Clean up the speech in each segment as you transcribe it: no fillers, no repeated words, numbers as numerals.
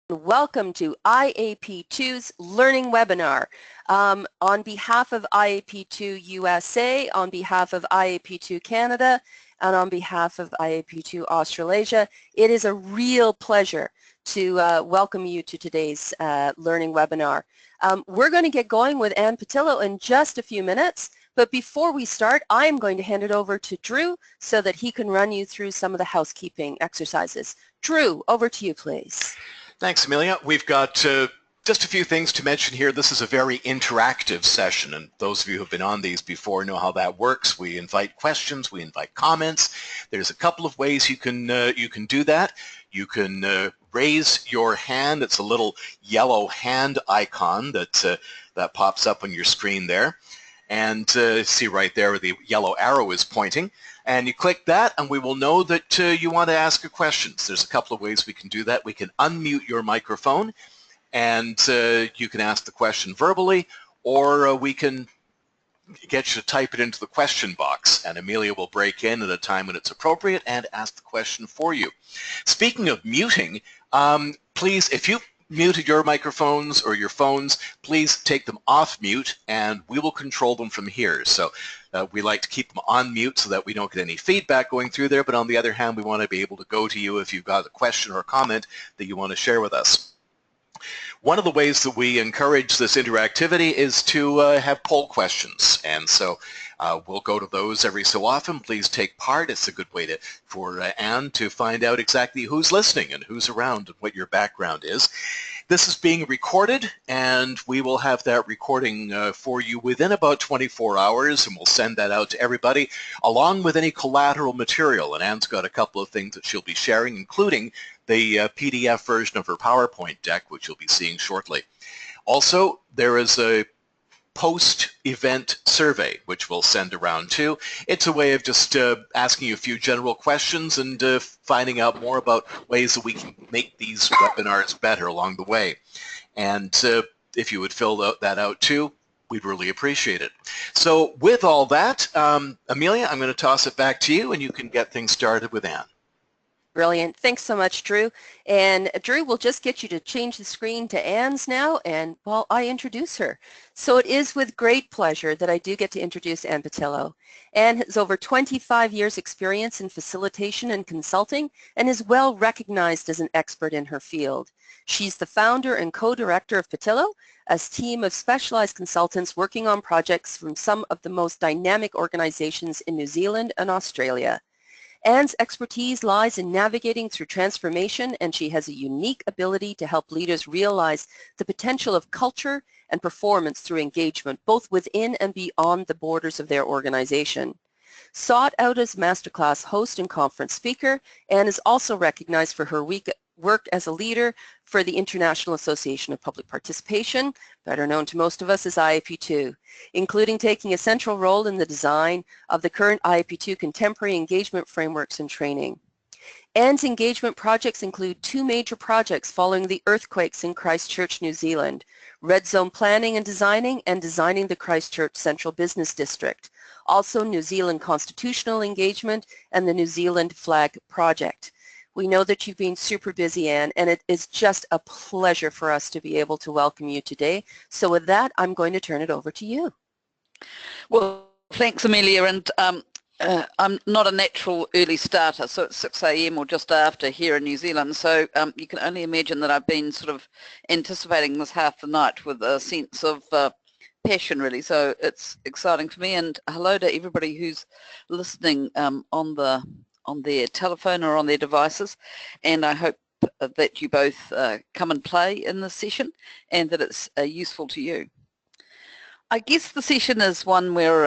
Welcome to IAP2's Learning Webinar. On behalf of IAP2 USA, on behalf of IAP2 Canada, and on behalf of IAP2 Australasia, it is a real pleasure to welcome you to today's Learning Webinar. We're going to get going with Ann Pattillo in just a few minutes, but before we start, I'm going to hand it over to Drew so that he can run you through some of the housekeeping exercises. Drew, over to you, please. Thanks, Amelia. We've got just a few things to mention here. This is a very interactive session, and those of you who have been on these before know how that works. We invite questions, we invite comments. There's a couple of ways you can do that. You can raise your hand. It's a little yellow hand icon that pops up on your screen there, and see right there where the yellow arrow is pointing. And you click that, and we will know that you want to ask a question. So there's a couple of ways we can do that. We can unmute your microphone, and you can ask the question verbally, or we can get you to type it into the question box, and Amelia will break in at a time when it's appropriate and ask the question for you. Speaking of muting, please, if you muted your microphones or your phones, please take them off mute, and we will control them from here. So we like to keep them on mute so that we don't get any feedback going through there, but on the other hand, we want to be able to go to you if you've got a question or a comment that you want to share with us. One of the ways that we encourage this interactivity is to have poll questions, and so we'll go to those every so often. Please take part. It's a good way for Anne to find out exactly who's listening and who's around and what your background is. This is being recorded, and we will have that recording for you within about 24 hours, and we'll send that out to everybody, along with any collateral material. And Anne's got a couple of things that she'll be sharing, including the PDF version of her PowerPoint deck, which you'll be seeing shortly. Also, there is a post-event survey, which we'll send around too. It's a way of just asking you a few general questions and finding out more about ways that we can make these webinars better along the way. And if you would fill that out too, we'd really appreciate it. So with all that, Amelia, I'm going to toss it back to you, and you can get things started with Anne. Brilliant. Thanks so much, Drew. And Drew, we'll just get you to change the screen to Anne's now, and while I introduce her. So it is with great pleasure that I do get to introduce Ann Pattillo. Ann has over 25 years experience in facilitation and consulting and is well recognized as an expert in her field. She's the founder and co-director of Pattillo, a team of specialized consultants working on projects from some of the most dynamic organizations in New Zealand and Australia. Anne's expertise lies in navigating through transformation, and she has a unique ability to help leaders realize the potential of culture and performance through engagement, both within and beyond the borders of their organization. Sought out as masterclass host and conference speaker, Anne is also recognized for her work as a leader for the International Association of Public Participation, better known to most of us as IAP2, including taking a central role in the design of the current IAP2 contemporary engagement frameworks and training. Anne's engagement projects include two major projects following the earthquakes in Christchurch, New Zealand, Red Zone Planning and Designing the Christchurch Central Business District, also New Zealand Constitutional Engagement and the New Zealand Flag Project. We know that you've been super busy, Anne, and it is just a pleasure for us to be able to welcome you today. So with that, I'm going to turn it over to you. Well, thanks, Amelia, and I'm not a natural early starter, so it's 6 a.m. or just after here in New Zealand, so you can only imagine that I've been sort of anticipating this half the night with a sense of passion, really, so it's exciting for me. And hello to everybody who's listening on their telephone or on their devices, and I hope that you both come and play in this session and that it's useful to you. I guess the session is one where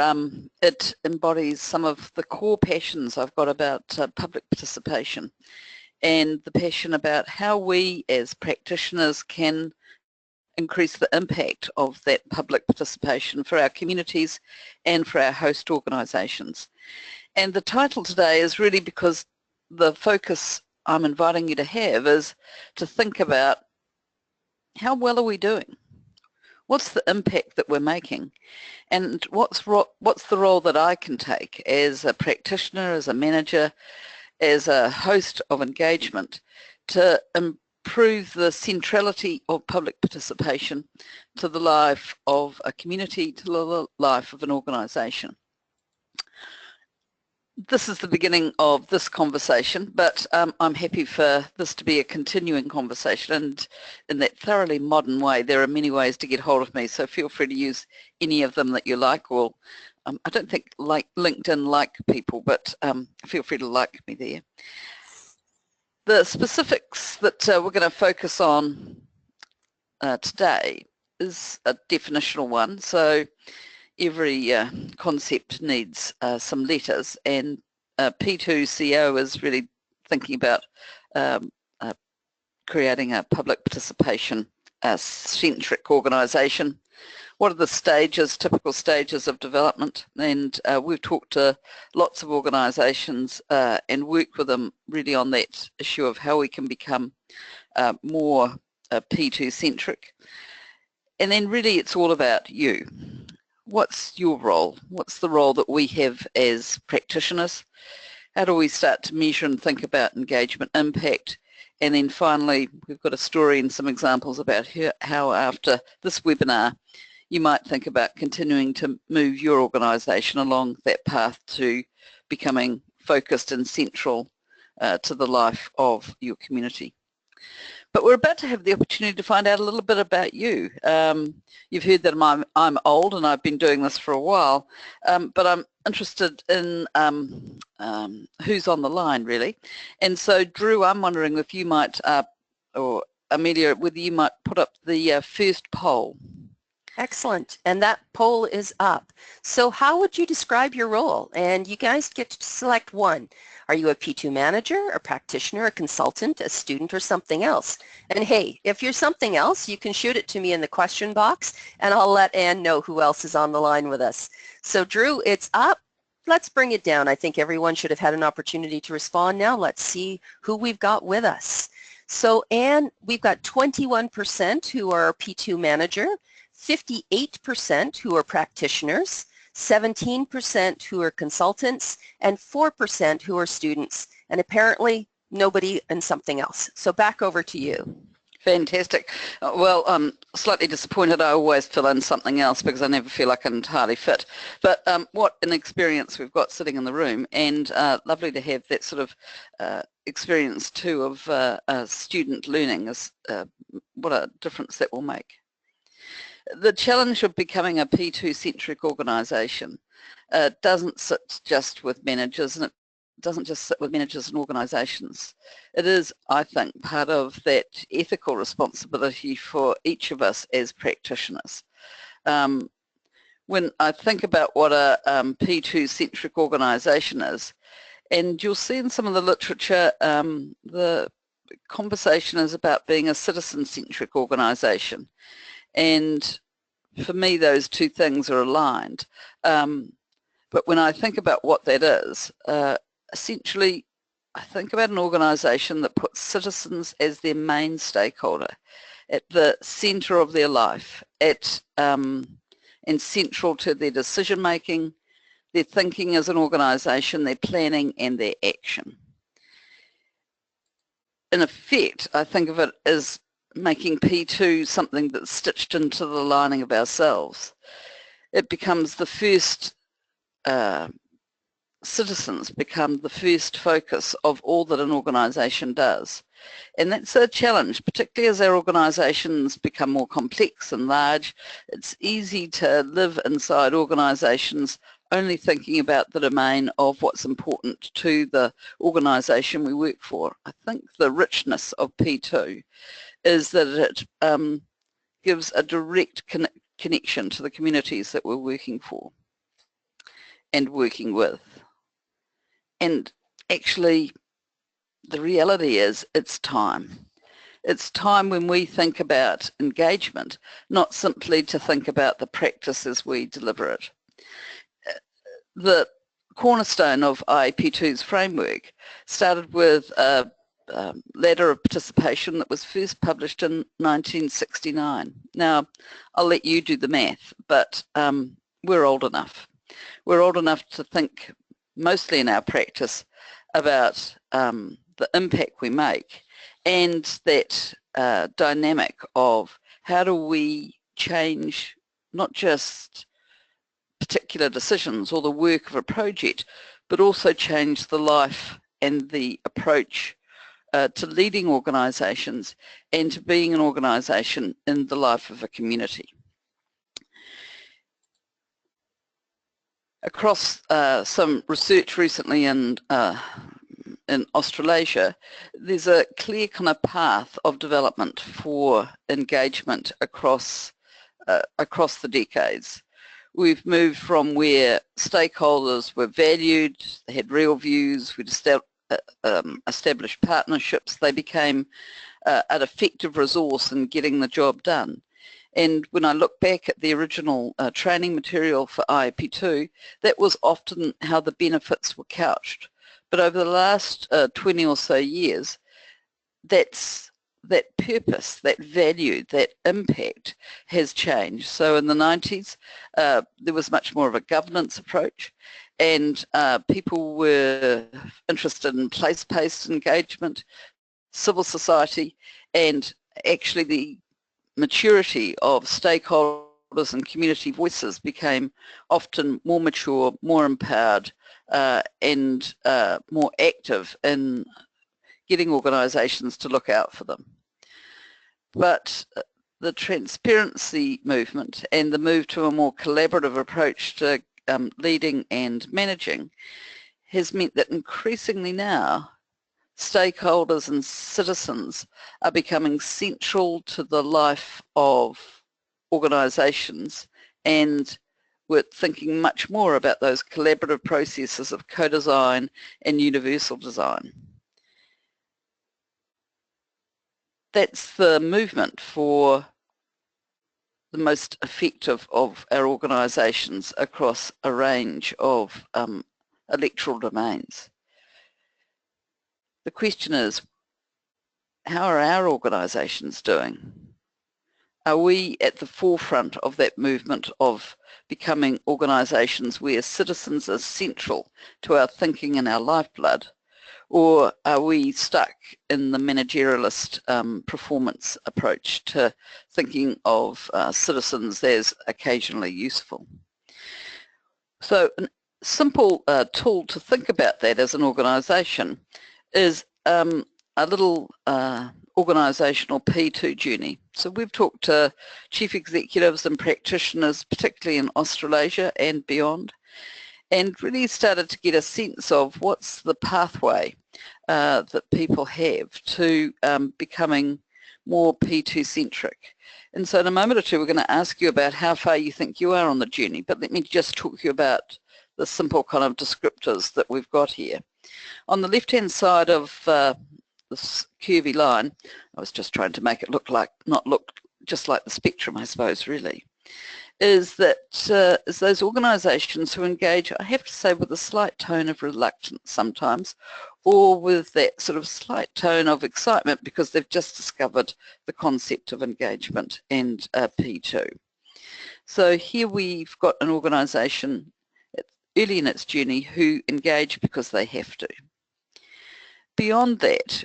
it embodies some of the core passions I've got about public participation, and the passion about how we as practitioners can increase the impact of that public participation for our communities and for our host organisations. And the title today is really because the focus I'm inviting you to have is to think about how well are we doing? What's the impact that we're making? And what's the role that I can take as a practitioner, as a manager, as a host of engagement to prove the centrality of public participation to the life of a community, to the life of an organisation. This is the beginning of this conversation, but I'm happy for this to be a continuing conversation, and in that thoroughly modern way. There are many ways to get hold of me, so feel free to use any of them that you like, or I don't think like LinkedIn like people, but feel free to like me there. The specifics that we're going to focus on today is a definitional one, so every concept needs some letters, and P2CO is really thinking about creating a public participation centric organisation. What are the stages, typical stages of development? And we've talked to lots of organisations and worked with them really on that issue of how we can become more P2 centric. And then really it's all about you. What's your role? What's the role that we have as practitioners? How do we start to measure and think about engagement impact? And then finally, we've got a story and some examples about how after this webinar, you might think about continuing to move your organisation along that path to becoming focused and central to the life of your community. But we're about to have the opportunity to find out a little bit about you. You've heard that I'm old and I've been doing this for a while, but I'm interested in who's on the line really. And so Drew, I'm wondering if you might, or Amelia, whether you might put up the first poll. Excellent. And that poll is up. So how would you describe your role? And you guys get to select one. Are you a P2 manager, a practitioner, a consultant, a student, or something else? And hey, if you're something else, you can shoot it to me in the question box, and I'll let Anne know who else is on the line with us. So Drew, it's up. Let's bring it down. I think everyone should have had an opportunity to respond now. Let's see who we've got with us. So Anne, we've got 21% who are P2 manager, 58% who are practitioners, 17% who are consultants, and 4% who are students, and apparently nobody and something else. So back over to you. Fantastic. Well, I'm slightly disappointed I always fill in something else because I never feel like I'm entirely fit. But what an experience we've got sitting in the room, and lovely to have that sort of experience too of student learning. What a difference that will make. The challenge of becoming a P2 centric organisation doesn't sit just with managers, and it doesn't just sit with managers and organisations. It is, I think, part of that ethical responsibility for each of us as practitioners. When I think about what a P2 centric organisation is, and you'll see in some of the literature, the conversation is about being a citizen centric organisation. And for me, those two things are aligned. But when I think about what that is, essentially, I think about an organisation that puts citizens as their main stakeholder, at the centre of their life, and central to their decision-making, their thinking as an organisation, their planning and their action. In effect, I think of it as making P2 something that's stitched into the lining of ourselves. It becomes the first, citizens become the first focus of all that an organisation does. And that's a challenge, particularly as our organisations become more complex and large. It's easy to live inside organisations only thinking about the domain of what's important to the organisation we work for. I think the richness of P2 is that it gives a direct connection to the communities that we're working for and working with. And actually, the reality is it's time. It's time when we think about engagement, not simply to think about the practice as we deliver it. The cornerstone of IAP2's framework started with a ladder of participation that was first published in 1969. Now, I'll let you do the math, but we're old enough. We're old enough to think, mostly in our practice, about the impact we make and that dynamic of how do we change not just particular decisions or the work of a project, but also change the life and the approach to leading organisations and to being an organisation in the life of a community. Across some research recently in Australasia, there's a clear kind of path of development for engagement across the decades. We've moved from where stakeholders were valued, they had real views, we'd established partnerships, they became an effective resource in getting the job done. And when I look back at the original training material for IAP2, that was often how the benefits were couched. But over the last 20 or so years, that purpose, that value, that impact has changed. So in the 90s, there was much more of a governance approach, and people were interested in place-based engagement, civil society, and actually the maturity of stakeholders and community voices became often more mature, more empowered, and more active in getting organisations to look out for them. But the transparency movement and the move to a more collaborative approach to leading and managing has meant that increasingly now stakeholders and citizens are becoming central to the life of organisations, and we're thinking much more about those collaborative processes of co-design and universal design. That's the movement for the most effective of our organisations across a range of electoral domains. The question is, how are our organisations doing? Are we at the forefront of that movement of becoming organisations where citizens are central to our thinking and our lifeblood? Or are we stuck in the managerialist performance approach to thinking of citizens as occasionally useful? So a simple tool to think about that as an organisation is a little organisational P2 journey. So we've talked to chief executives and practitioners, particularly in Australasia and beyond, and really started to get a sense of what's the pathway that people have to becoming more P2 centric. And so in a moment or two we're going to ask you about how far you think you are on the journey, but let me just talk to you about the simple kind of descriptors that we've got here. On the left hand side of this curvy line, I was just trying to make it look like, not look just like the spectrum I suppose really, is that is those organisations who engage, I have to say, with a slight tone of reluctance sometimes, or with that sort of slight tone of excitement because they've just discovered the concept of engagement and P2. So here we've got an organisation early in its journey who engage because they have to. Beyond that,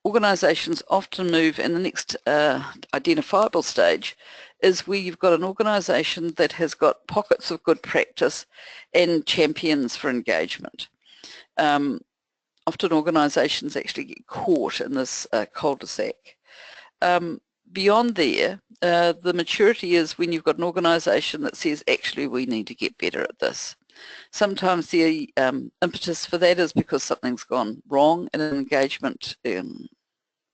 organisations often move, and the next identifiable stage is where you've got an organisation that has got pockets of good practice and champions for engagement. Often organisations actually get caught in this cul-de-sac. Beyond there, the maturity is when you've got an organisation that says, actually, we need to get better at this. Sometimes the impetus for that is because something's gone wrong in an engagement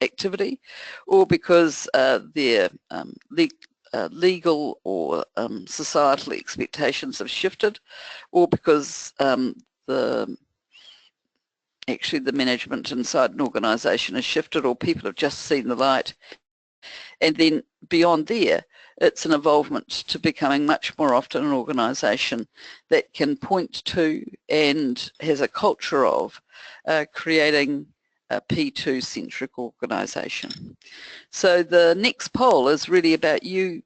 activity, or because their legal or societal expectations have shifted, or because actually the management inside an organisation has shifted, or people have just seen the light. And then beyond there, it's an involvement to becoming much more often an organisation that can point to and has a culture of creating a P2 centric organisation. So the next poll is really about you,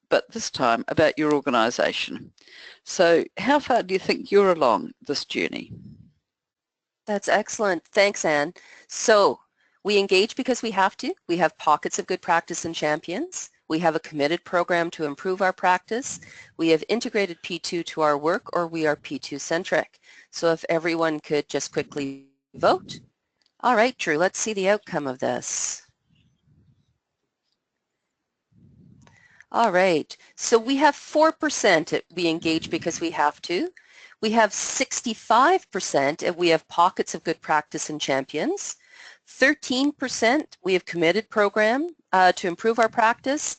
but this time about your organisation. So how far do you think you're along this journey? That's excellent. Thanks, Anne. So we engage because we have to. We have pockets of good practice and champions. We have a committed program to improve our practice. We have integrated P2 to our work, or we are P2 centric. So if everyone could just quickly vote. All right, Drew, let's see the outcome of this. All right, so we have 4% we engage because we have to. We have 65% and we have pockets of good practice and champions. 13% we have committed program to improve our practice.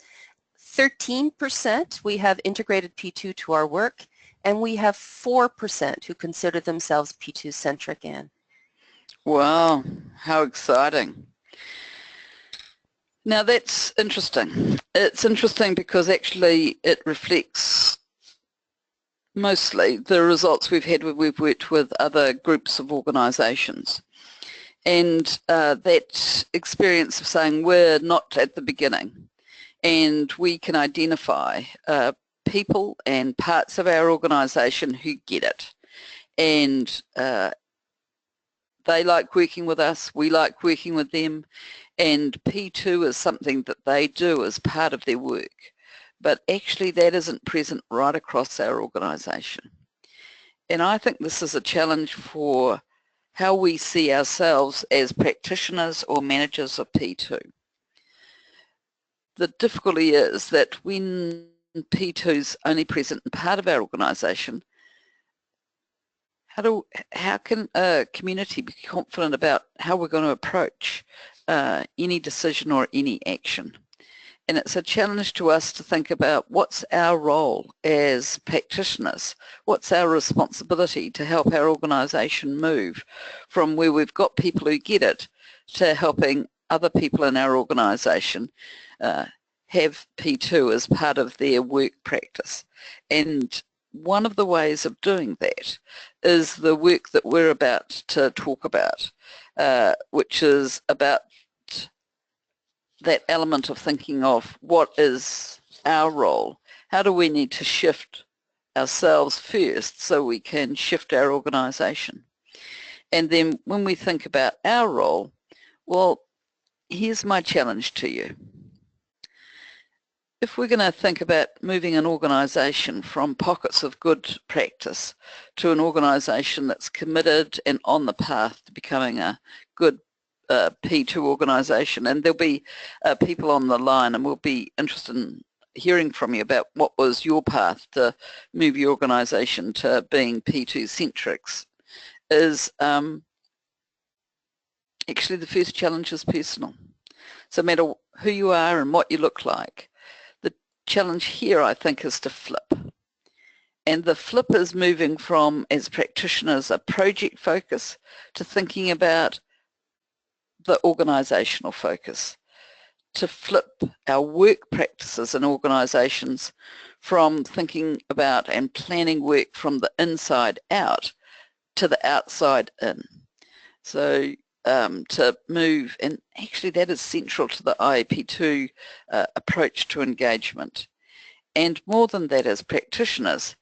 13% we have integrated P2 to our work, and we have 4% who consider themselves P2 centric, Anne. Wow, how exciting. Now that's interesting. It's interesting because actually it reflects mostly the results we've had when we've worked with other groups of organisations. And that experience of saying we're not at the beginning and we can identify people and parts of our organisation who get it. And they like working with us, we like working with them, and P2 is something that they do as part of their work. But actually that isn't present right across our organisation. And I think this is a challenge for how we see ourselves as practitioners or managers of P2. The difficulty is that when P2's only present in part of our organisation, how can a community be confident about how we're going to approach any decision or any action? And it's a challenge to us to think about what's our role as practitioners, what's our responsibility to help our organisation move from where we've got people who get it to helping other people in our organisation have P2 as part of their work practice. And one of the ways of doing that is the work that we're about to talk about, which is about that element of thinking of what is our role, how do we need to shift ourselves first so we can shift our organisation. And then when we think about our role, well, here's my challenge to you. If we're going to think about moving an organisation from pockets of good practice to an organisation that's committed and on the path to becoming a good P2 organisation, and there'll be people on the line, and we'll be interested in hearing from you about what was your path to move your organisation to being P2 centrics, is actually the first challenge is personal. So no matter who you are and what you look like, the challenge here I think is to flip. And the flip is moving from, as practitioners, a project focus to thinking about the organisational focus, to flip our work practices in organisations from thinking about and planning work from the inside out to the outside in. So to move, and actually that is central to the IAP2 approach to engagement. And more than that, as practitioners,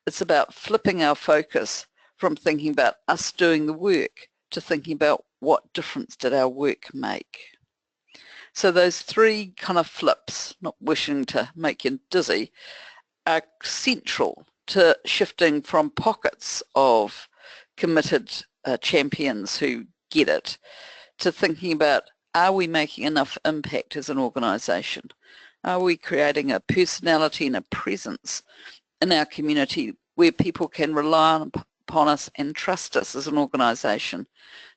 it's about flipping our focus from thinking about us doing the work to thinking about what difference did our work make. So those three kind of flips, not wishing to make you dizzy, are central to shifting from pockets of committed champions who get it to thinking about, are we making enough impact as an organisation? Are we creating a personality and a presence in our community where people can rely upon us and trust us as an organisation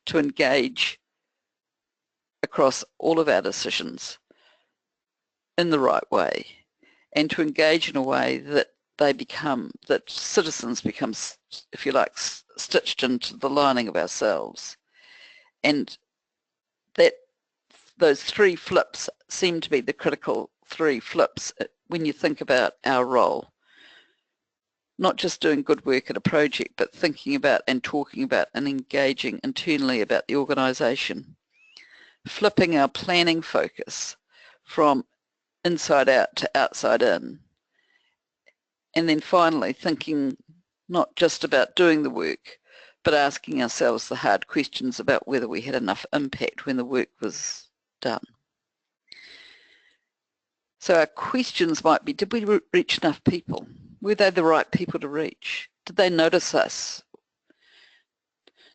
to engage across all of our decisions in the right way, and to engage in a way that that citizens become, if you like, stitched into the lining of ourselves. And that those three flips seem to be the critical three flips when you think about our role. Not just doing good work at a project, but thinking about and talking about and engaging internally about the organisation. Flipping our planning focus from inside out to outside in. And then finally thinking not just about doing the work, but asking ourselves the hard questions about whether we had enough impact when the work was done. So our questions might be, did we reach enough people? Were they the right people to reach? Did they notice us?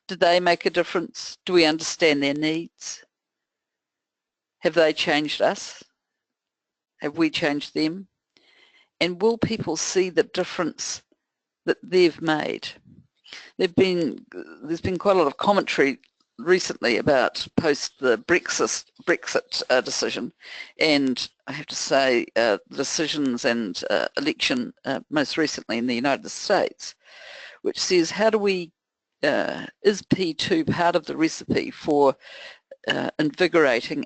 Did they make a difference? Do we understand their needs? Have they changed us? Have we changed them? And will people see the difference that they've made? There's been quite a lot of commentary recently about post the Brexit decision, and I have to say decisions and election most recently in the United States, which says how do we, is P2 part of the recipe for invigorating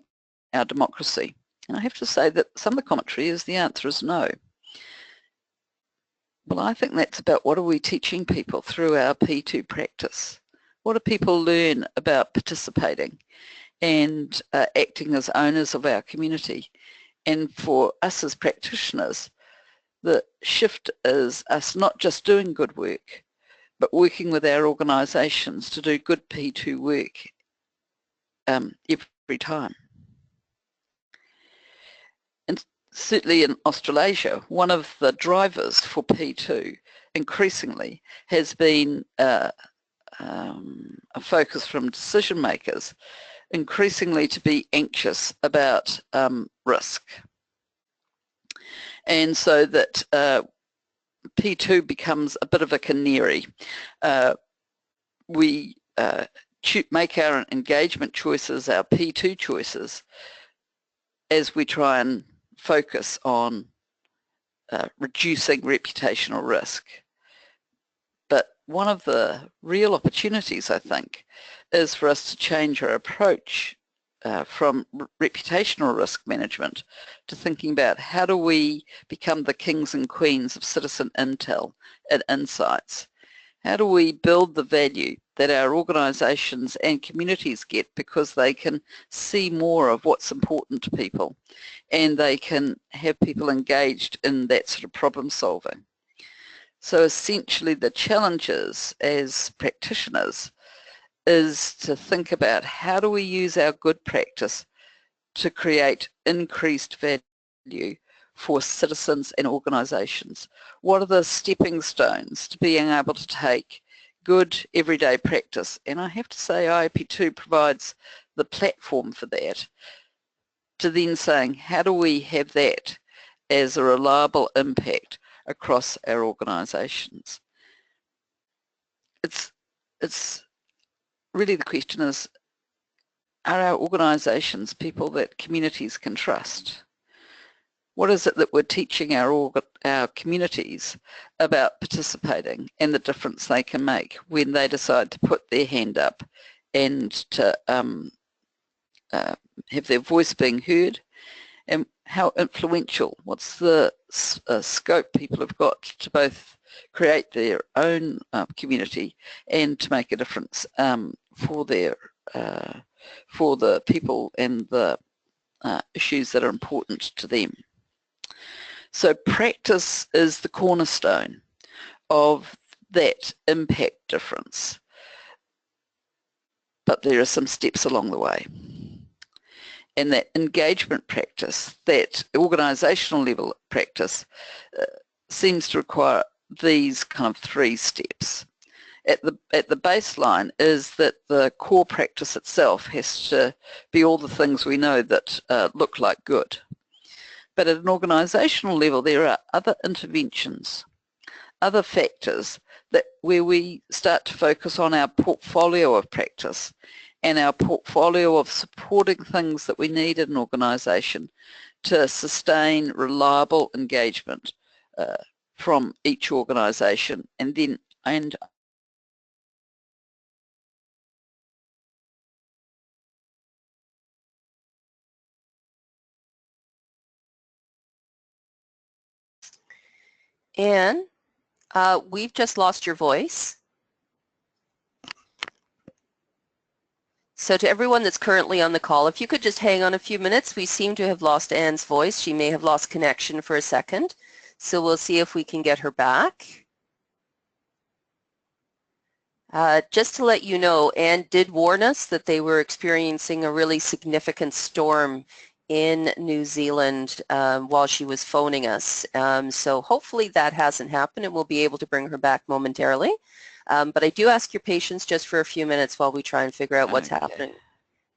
our democracy? And I have to say that some of the commentary is the answer is no. Well, I think that's about what are we teaching people through our P2 practice. What do people learn about participating and acting as owners of our community? And for us as practitioners, the shift is us not just doing good work, but working with our organisations to do good P2 work every time. And certainly in Australasia, one of the drivers for P2 increasingly has been a focus from decision makers increasingly to be anxious about risk. And so that P2 becomes a bit of a canary. We make our engagement choices, our P2 choices, as we try and focus on reducing reputational risk. But one of the real opportunities, I think, is for us to change our approach from reputational risk management to thinking about how do we become the kings and queens of citizen intel and insights. How do we build the value that our organisations and communities get because they can see more of what's important to people and they can have people engaged in that sort of problem solving. So essentially the challenges as practitioners is to think about how do we use our good practice to create increased value for citizens and organisations. What are the stepping stones to being able to take good everyday practice? And I have to say IAP2 provides the platform for that, to then saying how do we have that as a reliable impact across our organisations. It's really the question is, are our organisations people that communities can trust? What is it that we're teaching our communities about participating and the difference they can make when they decide to put their hand up and to have their voice being heard? And how influential, what's the scope people have got to both create their own community and to make a difference for the people and the issues that are important to them. So practice is the cornerstone of that impact difference, but there are some steps along the way. And that engagement practice, that organisational level practice seems to require these kind of 3 steps. At the baseline is that the core practice itself has to be all the things we know that look like good. But at an organisational level there are other interventions, other factors where we start to focus on our portfolio of practice and our portfolio of supporting things that we need in an organisation to sustain reliable engagement from each organisation and Anne, we've just lost your voice. So to everyone that's currently on the call, if you could just hang on a few minutes, we seem to have lost Anne's voice. She may have lost connection for a second. So we'll see if we can get her back. Just to let you know, Anne did warn us that they were experiencing a really significant storm in New Zealand while she was phoning us. So hopefully that hasn't happened and we'll be able to bring her back momentarily. But I do ask your patience just for a few minutes while we try and figure out what's happening.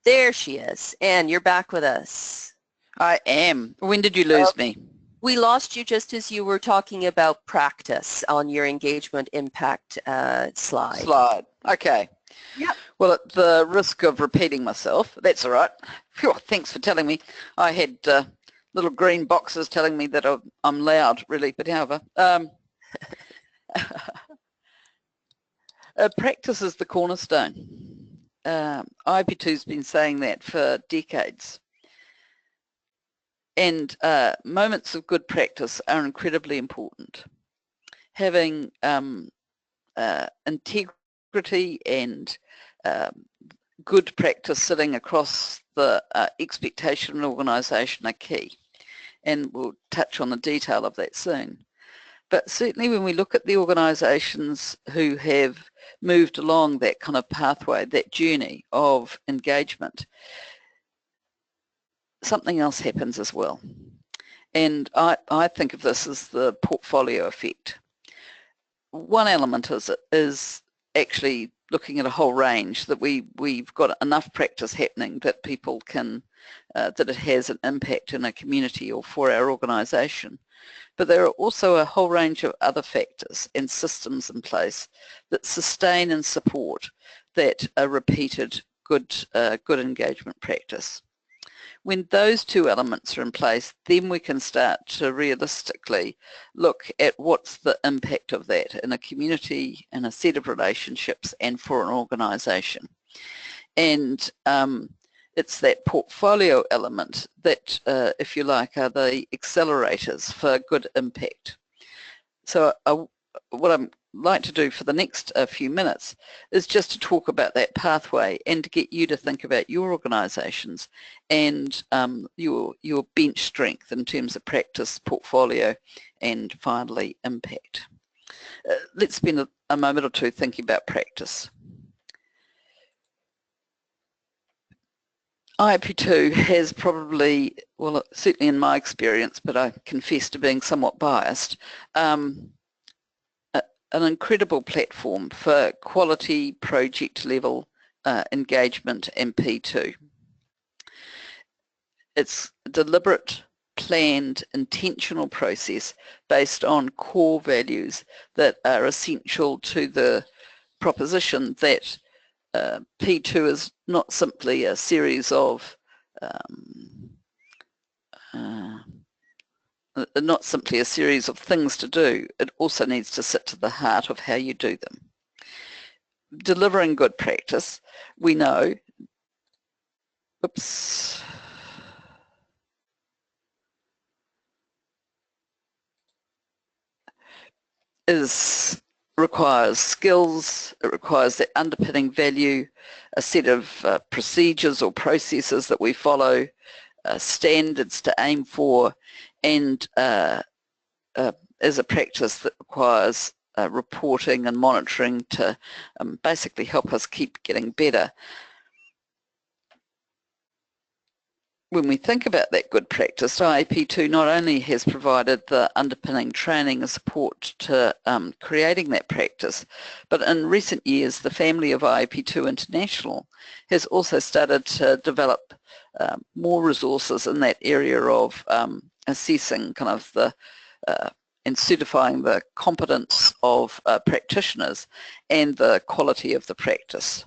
There she is. Anne, you're back with us. I am. When did you lose me? We lost you just as you were talking about practice on your engagement impact slide. Okay. Yep. Well, at the risk of repeating myself, that's all right. Phew, thanks for telling me. I had little green boxes telling me that I'm loud, really, but however. Practice is the cornerstone. IAP2's been saying that for decades. And moments of good practice are incredibly important. Having integrity and good practice sitting across the expectation and organisation are key. And we'll touch on the detail of that soon. But certainly when we look at the organisations who have moved along that kind of pathway, that journey of engagement, something else happens as well. And I think of this as the portfolio effect. One element is actually looking at a whole range, that we've got enough practice happening that people can, that it has an impact in a community or for our organisation. But there are also a whole range of other factors and systems in place that sustain and support that repeated good engagement practice. When those two elements are in place, then we can start to realistically look at what's the impact of that in a community, in a set of relationships, and for an organisation. And it's that portfolio element that, if you like, are the accelerators for good impact. So what I'd like to do for the next few minutes is just to talk about that pathway and to get you to think about your organisations and your bench strength in terms of practice, portfolio, and finally impact. Let's spend a moment or two thinking about practice. IAP2 has probably, well, certainly in my experience, but I confess to being somewhat biased, an incredible platform for quality project level engagement and P2. It's a deliberate, planned, intentional process based on core values that are essential to the proposition that P2 is not simply a series of things to do. It also needs to sit to the heart of how you do them. Delivering good practice, we know, requires skills, it requires that underpinning value, a set of procedures or processes that we follow, standards to aim for, and as a practice that requires reporting and monitoring to basically help us keep getting better. When we think about that good practice, IAP2 not only has provided the underpinning training and support to creating that practice, but in recent years the family of IAP2 International has also started to develop more resources in that area of assessing kind of the and certifying the competence of practitioners and the quality of the practice.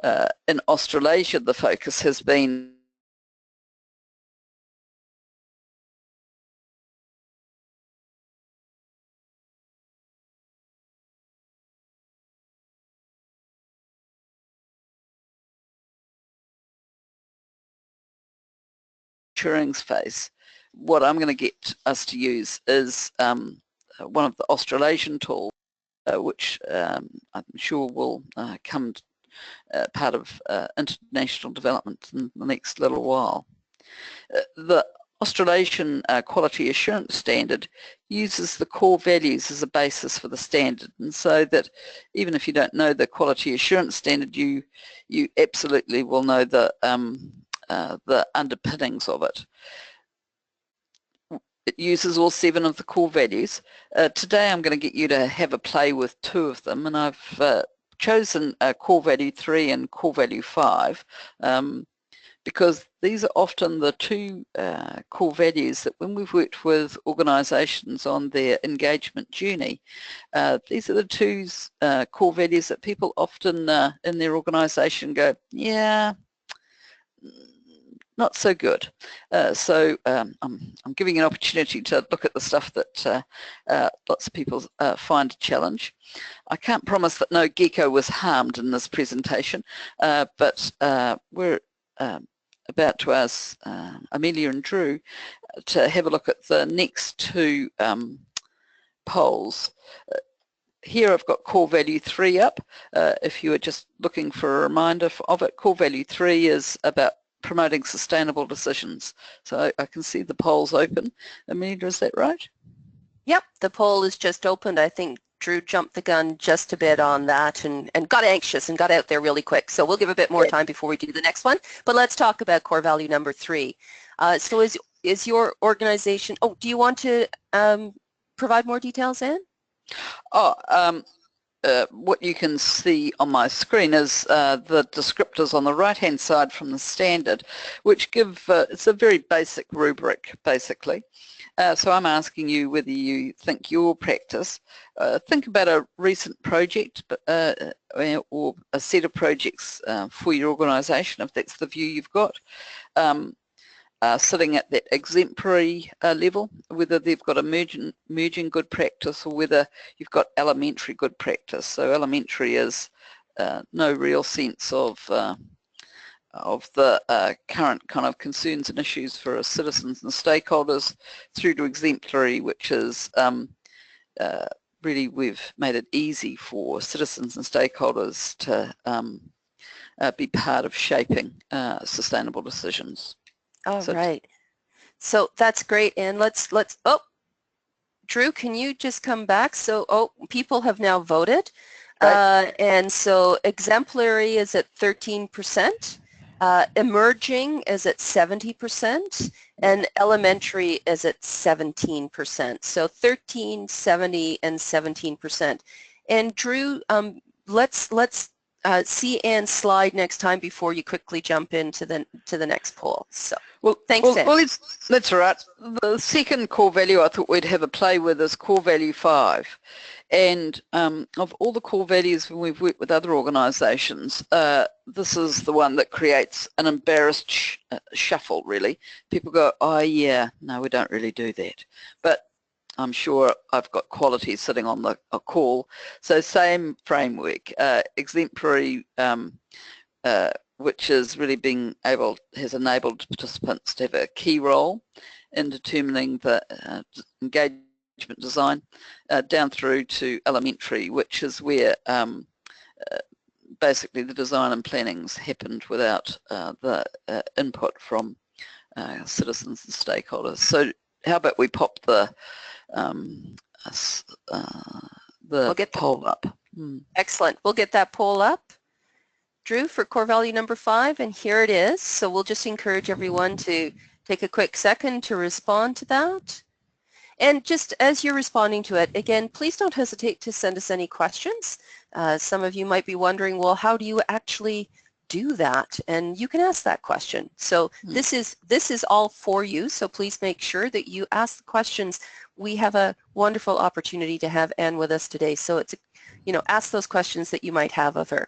In Australasia, the focus has been space. What I'm going to get us to use is one of the Australasian tools, which I'm sure will come part of international development in the next little while. The Australasian Quality Assurance Standard uses the core values as a basis for the standard, and so that even if you don't know the Quality Assurance Standard, you absolutely will know the underpinnings of it. It uses all 7 of the core values. Today I'm going to get you to have a play with 2 of them, and I've chosen core value 3 and core value 5 because these are often the 2 core values that when we've worked with organisations on their engagement journey, these are the 2 core values that people often in their organisation go, yeah, not so good. So I'm giving an opportunity to look at the stuff that lots of people find a challenge. I can't promise that no gecko was harmed in this presentation, but we're about to ask Amelia and Drew to have a look at the next 2 polls. Here I've got core value 3 up. If you are just looking for a reminder of it, core value 3 is about promoting sustainable decisions. So I can see the polls open. Amelia, is that right? Yep, the poll is just opened. I think Drew jumped the gun just a bit on that and got anxious and got out there really quick. So we'll give a bit more time before we do the next one. But let's talk about core value number 3. So is your organization, do you want to provide more details, Anne? What you can see on my screen is the descriptors on the right-hand side from the standard, which give, it's a very basic rubric, basically. So I'm asking you whether you think your practice, think about a recent project or a set of projects for your organisation, if that's the view you've got. Sitting at that exemplary level, whether they've got emerging good practice or whether you've got elementary good practice. So elementary is no real sense of the current kind of concerns and issues for citizens and stakeholders, through to exemplary, which is really we've made it easy for citizens and stakeholders to be part of shaping sustainable decisions. All right. So that's great. And let's, Drew, can you just come back? So, people have now voted. Right. And so exemplary is at 13%, emerging is at 70%, and elementary is at 17%. So 13, 70, and 17%. And Drew, let's see Anne's slide next time before you quickly jump into the next poll. So, thanks, Anne. Well, that's all right. The second core value I thought we'd have a play with is core value 5. And of all the core values when we've worked with other organisations, this is the one that creates an embarrassed shuffle, really. People go, oh yeah, no, we don't really do that. But I'm sure I've got quality sitting on a call. So same framework, exemplary, which is really has enabled participants to have a key role in determining the engagement design, down through to elementary, which is where basically the design and planning's happened without the input from citizens and stakeholders. So how about we pop the poll up. Excellent. We'll get that poll up, Drew, for core value number 5, and here it is. So we'll just encourage everyone to take a quick second to respond to that. And just as you're responding to it, again, please don't hesitate to send us any questions. Some of you might be wondering, well, how do you actually do that? And you can ask that question. So this is all for you, so please make sure that you ask the questions. We have a wonderful opportunity to have Anne with us today, so it's, ask those questions that you might have of her.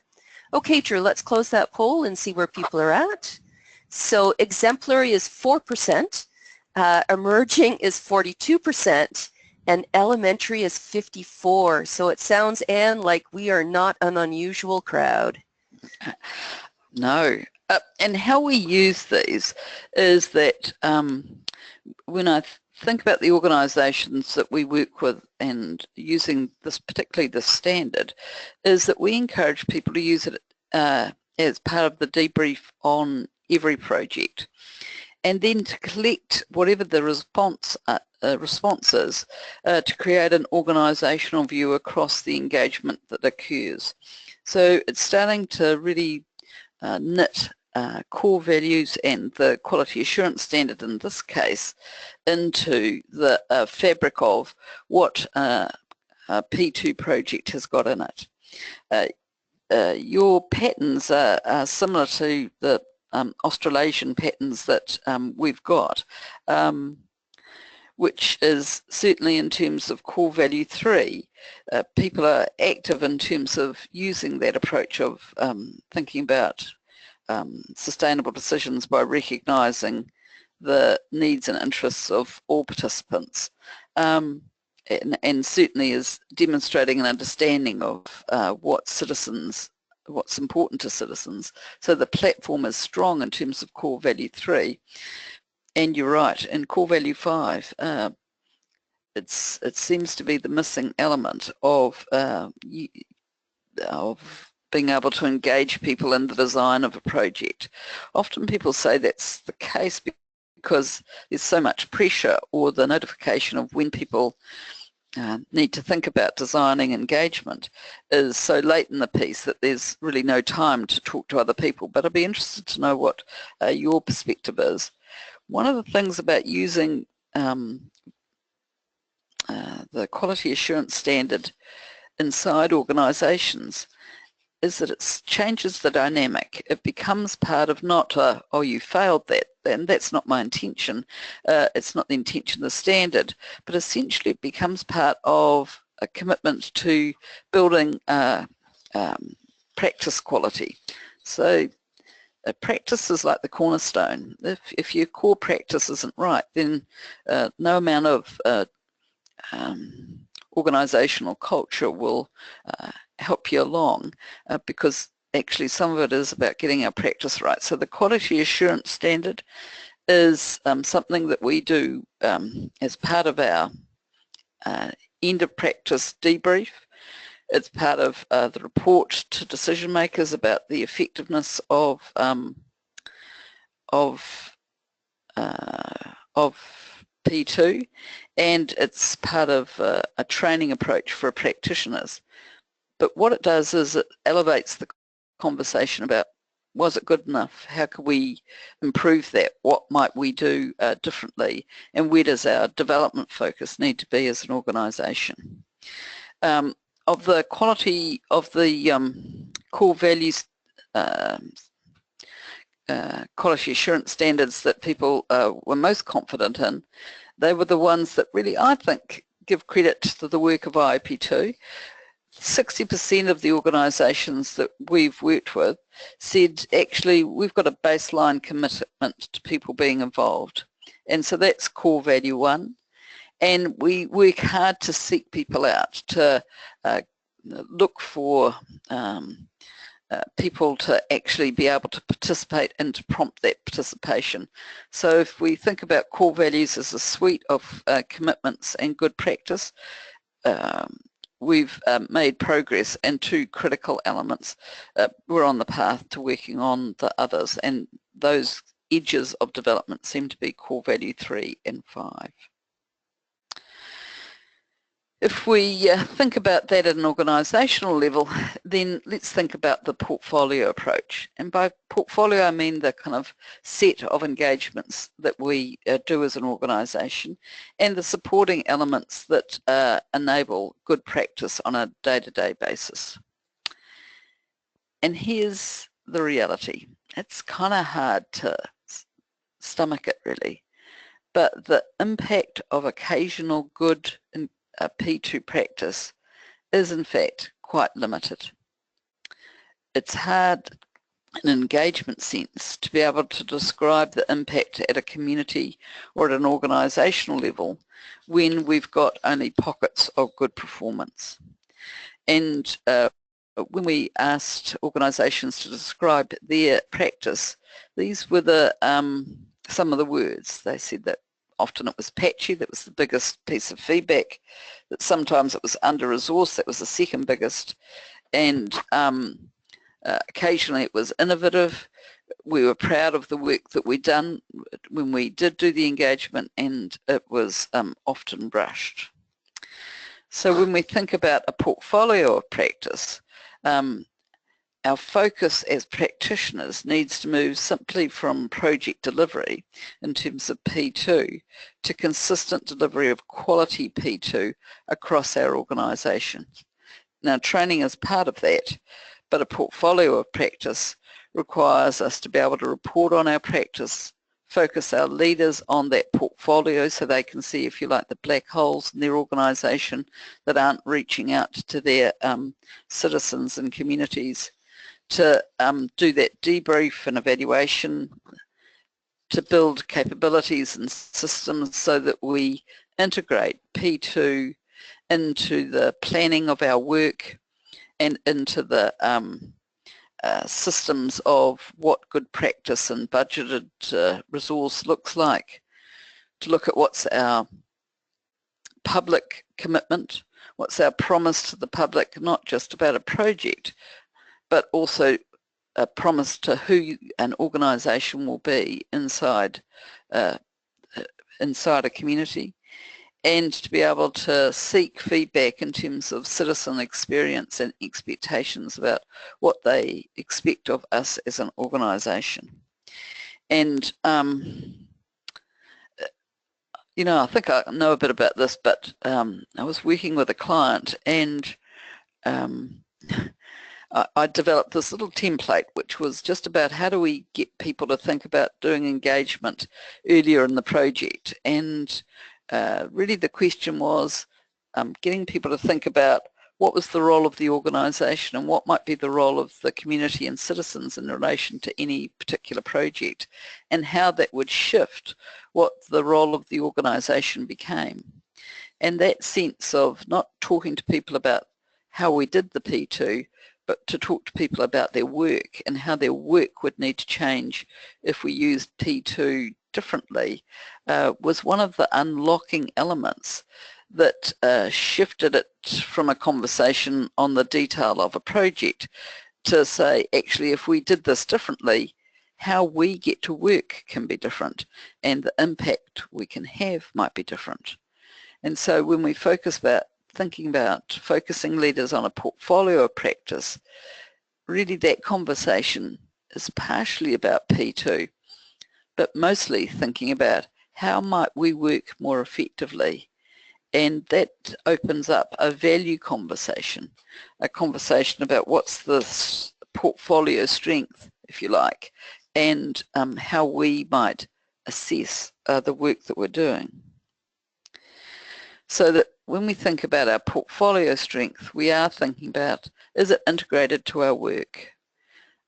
Okay, Drew, let's close that poll and see where people are at. So exemplary is 4%, emerging is 42%, and elementary is 54%. So it sounds, Anne, like we are not an unusual crowd. No. And how we use these is that when I think about the organisations that we work with and using this, particularly the standard, is that we encourage people to use it as part of the debrief on every project. and then to collect whatever the response is to create an organisational view across the engagement that occurs. So it's starting to really knit core values and the quality assurance standard in this case into the fabric of what a P2 project has got in it. Your patterns are similar to the Australasian patterns that we've got, which is certainly in terms of core value 3. People are active in terms of using that approach of thinking about sustainable decisions by recognising the needs and interests of all participants, and certainly is demonstrating an understanding of what's important to citizens. So the platform is strong in terms of core value 3, and you're right, in core value 5 it seems to be the missing element of being able to engage people in the design of a project. Often people say that's the case because there's so much pressure, or the notification of when people need to think about designing engagement is so late in the piece that there's really no time to talk to other people. But I'd be interested to know what your perspective is. One of the things about using the quality assurance standard inside organisations is that it changes the dynamic. It becomes part of not oh, you failed that, and that's not my intention. It's not the intention of the standard, but essentially it becomes part of a commitment to building practice quality. So practice is like the cornerstone. If your core practice isn't right, then no amount of organisational culture will help you along, because actually some of it is about getting our practice right. So the quality assurance standard is something that we do as part of our end of practice debrief. It's part of the report to decision makers about the effectiveness of P2, and it's part of a training approach for practitioners. But what it does is it elevates the conversation about, was it good enough? How could we improve that? What might we do differently? And where does our development focus need to be as an organisation? Of the quality of the core values, quality assurance standards that people were most confident in, they were the ones that really, I think, give credit to the work of IAP2. 60% of the organisations that we've worked with said, actually, we've got a baseline commitment to people being involved. And so that's core value 1. And we work hard to seek people out, to look for people to actually be able to participate and to prompt that participation. So if we think about core values as a suite of commitments and good practice, we've made progress in 2 critical elements. We're on the path to working on the others, and those edges of development seem to be core value 3 and 5. If we think about that at an organisational level, then let's think about the portfolio approach. And by portfolio, I mean the kind of set of engagements that we do as an organisation, and the supporting elements that enable good practice on a day-to-day basis. And here's the reality. It's kind of hard to stomach it, really. But the impact of occasional good P2 practice is in fact quite limited. It's hard in an engagement sense to be able to describe the impact at a community or at an organisational level when we've got only pockets of good performance. And when we asked organisations to describe their practice, these were the some of the words. They said that often it was patchy, that was the biggest piece of feedback, that sometimes it was under-resourced, that was the second biggest, and occasionally it was innovative, we were proud of the work that we'd done when we did do the engagement, and it was often rushed. So when we think about a portfolio of practice, our focus as practitioners needs to move simply from project delivery in terms of P2 to consistent delivery of quality P2 across our organisation. Now, training is part of that, but a portfolio of practice requires us to be able to report on our practice, focus our leaders on that portfolio so they can see, if you like, the black holes in their organisation that aren't reaching out to their citizens and communities, to do that debrief and evaluation, to build capabilities and systems so that we integrate P2 into the planning of our work and into the systems of what good practice and budgeted resource looks like, to look at what's our public commitment, what's our promise to the public, not just about a project, but also a promise to who an organisation will be inside a community, and to be able to seek feedback in terms of citizen experience and expectations about what they expect of us as an organisation. And you know, I think I know a bit about this, but I was working with a client, and I developed this little template which was just about how do we get people to think about doing engagement earlier in the project. And really the question was getting people to think about what was the role of the organisation and what might be the role of the community and citizens in relation to any particular project, and how that would shift what the role of the organisation became. And that sense of not talking to people about how we did the P2, but to talk to people about their work and how their work would need to change if we used P2 differently, was one of the unlocking elements that shifted it from a conversation on the detail of a project to say, actually, if we did this differently, how we get to work can be different, and the impact we can have might be different. And so when we focus about thinking about focusing leaders on a portfolio of practice, really that conversation is partially about P2, but mostly thinking about how might we work more effectively. And that opens up a value conversation, a conversation about what's the portfolio strength, if you like, and how we might assess the work that we're doing. So that when we think about our portfolio strength, we are thinking about, is it integrated to our work?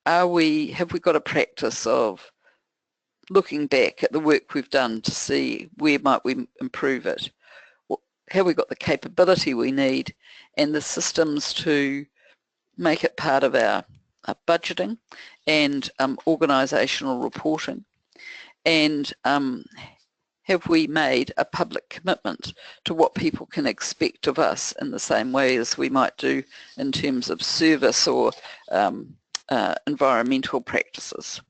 Have we got a practice of looking back at the work we've done to see where might we improve it? Have we got the capability we need and the systems to make it part of our budgeting and organisational reporting? And have we made a public commitment to what people can expect of us in the same way as we might do in terms of service or environmental practices?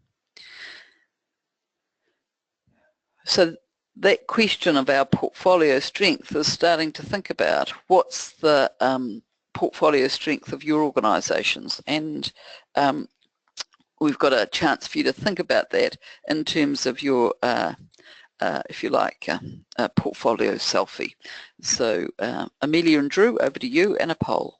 So that question of our portfolio strength is starting to think about what's the portfolio strength of your organisations, and we've got a chance for you to think about that in terms of your if you like, a portfolio selfie. So Amelia and Drew, over to you and a poll.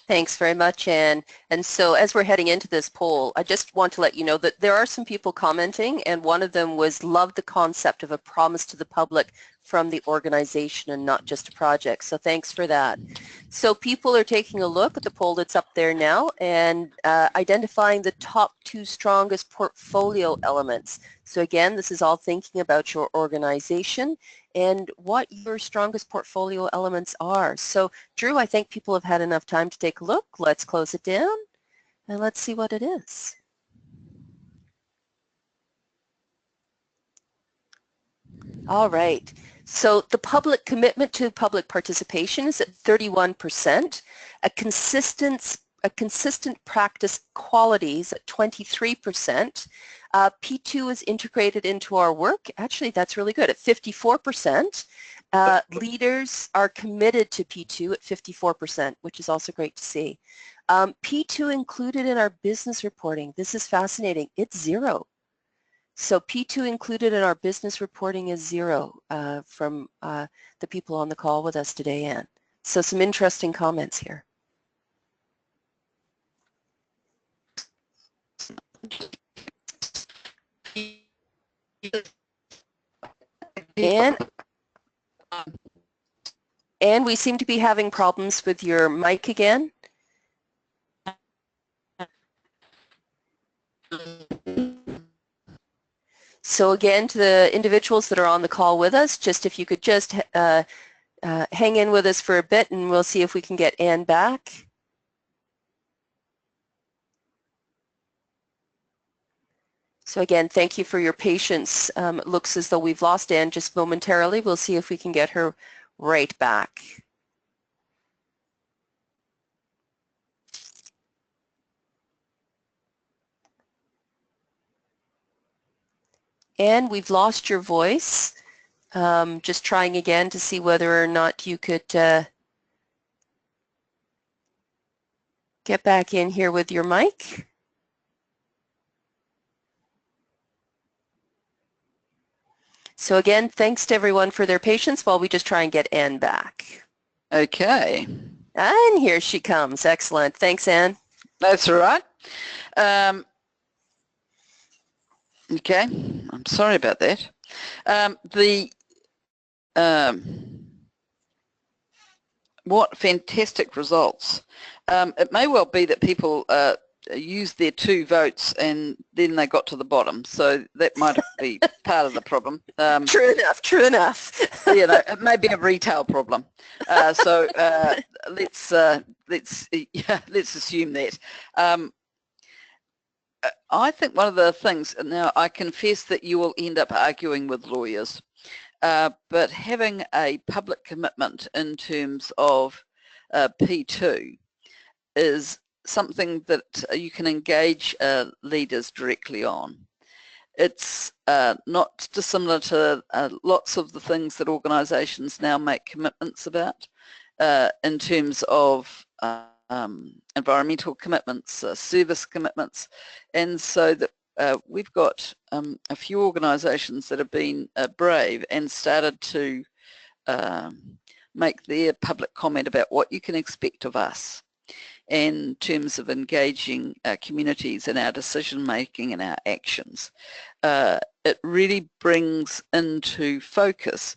Thanks very much, Anne. And so as we're heading into this poll, I just want to let you know that there are some people commenting, and one of them was, love the concept of a promise to the public from the organization and not just a project. So thanks for that. So people are taking a look at the poll that's up there now and identifying the top 2 strongest portfolio elements. So again, this is all thinking about your organization and what your strongest portfolio elements are. So Drew, I think people have had enough time to take a look. Let's close it down and let's see what it is. All right. So the public commitment to public participation is at 31%. A consistent a consistent practice qualities at 23%. P2 is integrated into our work. Actually, that's really good at 54%. Leaders are committed to P2 at 54%, which is also great to see. P2 included in our business reporting. This is fascinating. It's 0. So P2 included in our business reporting is 0 from the people on the call with us today, Anne. So some interesting comments here. And we seem to be having problems with your mic again. So again, to the individuals that are on the call with us, just if you could just hang in with us for a bit and we'll see if we can get Anne back. So again, thank you for your patience. It looks as though we've lost Anne just momentarily. We'll see if we can get her right back. Anne, we've lost your voice. Just trying again to see whether or not you could get back in here with your mic. So again, thanks to everyone for their patience while we just try and get Anne back. Okay. And here she comes. Excellent. Thanks, Anne. That's all right. Okay, I'm sorry about that. What fantastic results. It may well be that people used their 2 votes and then they got to the bottom, so that might be part of the problem. True enough, true enough. You know, it may be a retail problem. Let's assume that. I think one of the things, now I confess that you will end up arguing with lawyers, but having a public commitment in terms of P2 is something that you can engage leaders directly on. It's not dissimilar to lots of the things that organisations now make commitments about in terms of environmental commitments, service commitments, and so that we've got a few organisations that have been brave and started to make their public comment about what you can expect of us in terms of engaging communities in our decision making and our actions. It really brings into focus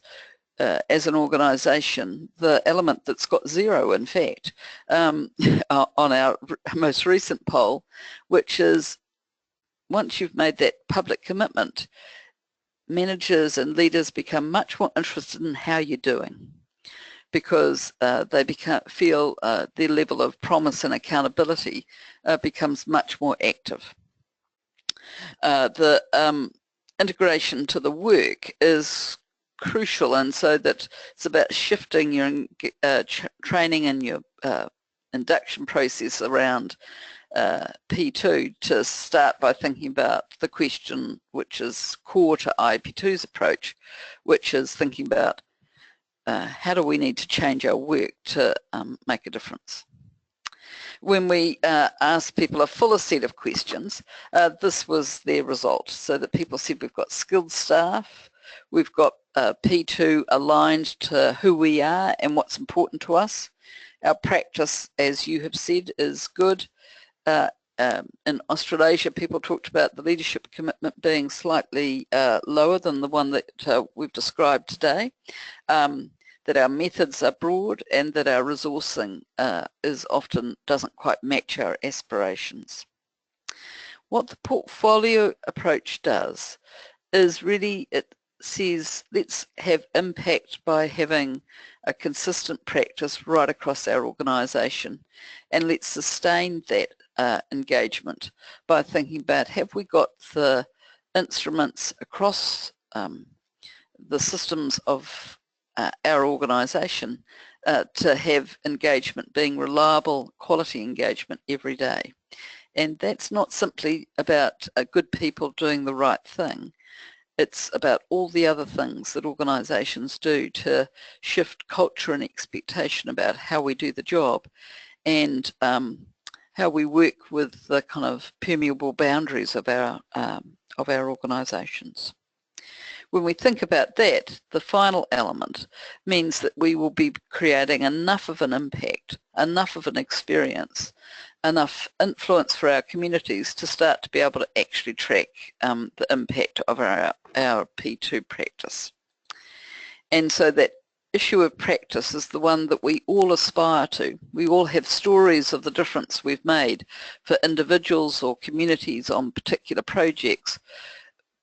as an organisation the element that's got 0 in fact on our most recent poll, which is once you've made that public commitment, managers and leaders become much more interested in how you're doing, because they feel their level of promise and accountability becomes much more active. The integration to the work is crucial, and so that it's about shifting your training and your induction process around P2 to start by thinking about the question which is core to IAP2's approach, which is thinking about how do we need to change our work to make a difference. When we asked people a fuller set of questions, this was their result, so that people said we've got skilled staff, we've got P2 aligned to who we are and what's important to us. Our practice, as you have said, is good. In Australasia, people talked about the leadership commitment being slightly lower than the one that we've described today, that our methods are broad and that our resourcing often doesn't quite match our aspirations. What the portfolio approach does is really it says let's have impact by having a consistent practice right across our organisation, and let's sustain that engagement by thinking about have we got the instruments across the systems of our organisation to have engagement being reliable, quality engagement every day. And that's not simply about good people doing the right thing. It's about all the other things that organisations do to shift culture and expectation about how we do the job, and how we work with the kind of permeable boundaries of our organisations. When we think about that, the final element means that we will be creating enough of an impact, enough of an experience, enough influence for our communities to start to be able to actually track the impact of our P2 practice. And so that issue of practice is the one that we all aspire to. We all have stories of the difference we've made for individuals or communities on particular projects,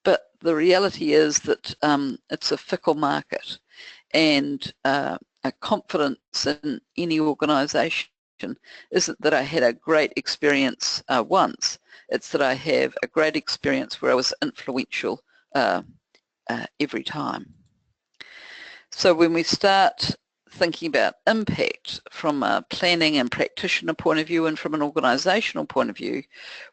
but the reality is that it's a fickle market, and a confidence in any organisation isn't that I had a great experience once, it's that I have a great experience where I was influential every time. So when we start thinking about impact from a planning and practitioner point of view and from an organisational point of view,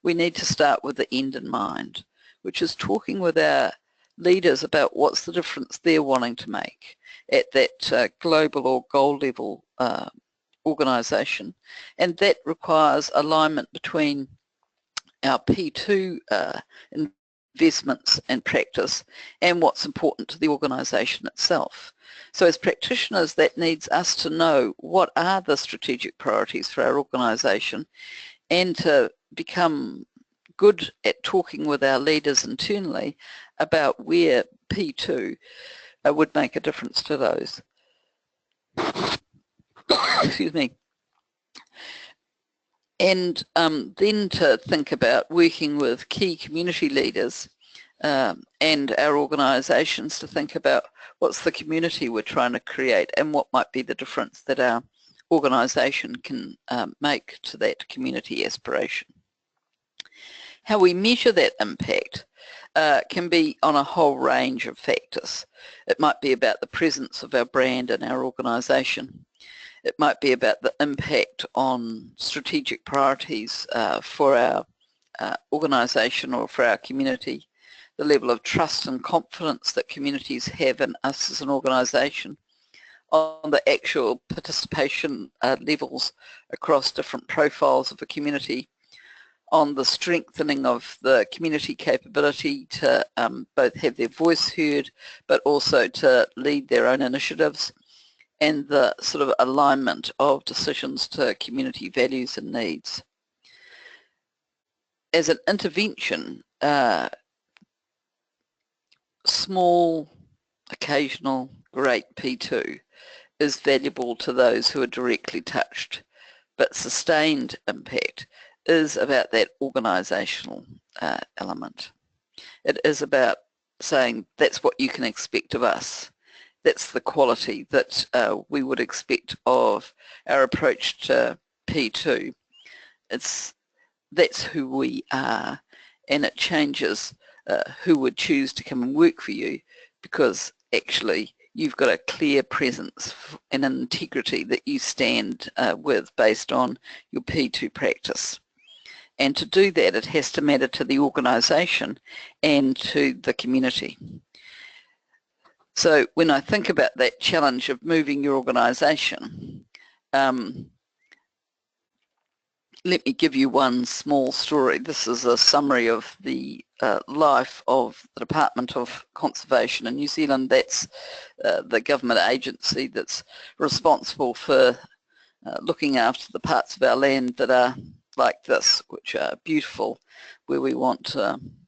we need to start with the end in mind, which is talking with our leaders about what's the difference they're wanting to make at that global or goal level organisation. And that requires alignment between our P2 investments and practice and what's important to the organisation itself. So as practitioners, that needs us to know what are the strategic priorities for our organisation, and to become good at talking with our leaders internally about where P2 would make a difference to those. Excuse me. And then to think about working with key community leaders and our organisations to think about what's the community we're trying to create and what might be the difference that our organisation can make to that community aspiration. How we measure that impact can be on a whole range of factors. It might be about the presence of our brand in our organisation. It might be about the impact on strategic priorities for our organisation or for our community, the level of trust and confidence that communities have in us as an organisation, on the actual participation levels across different profiles of a community, on the strengthening of the community capability to both have their voice heard but also to lead their own initiatives, and the sort of alignment of decisions to community values and needs. As an intervention, small, occasional, great P2 is valuable to those who are directly touched, but sustained impact is about that organisational element. It is about saying that's what you can expect of us. That's the quality that we would expect of our approach to P2. That's who we are, and it changes who would choose to come and work for you, because actually you've got a clear presence and an integrity that you stand with based on your P2 practice. And to do that, it has to matter to the organisation and to the community. So when I think about that challenge of moving your organisation, let me give you one small story. This is a summary of the life of the Department of Conservation in New Zealand. That's the government agency that's responsible for looking after the parts of our land that are like this, which are beautiful, where we want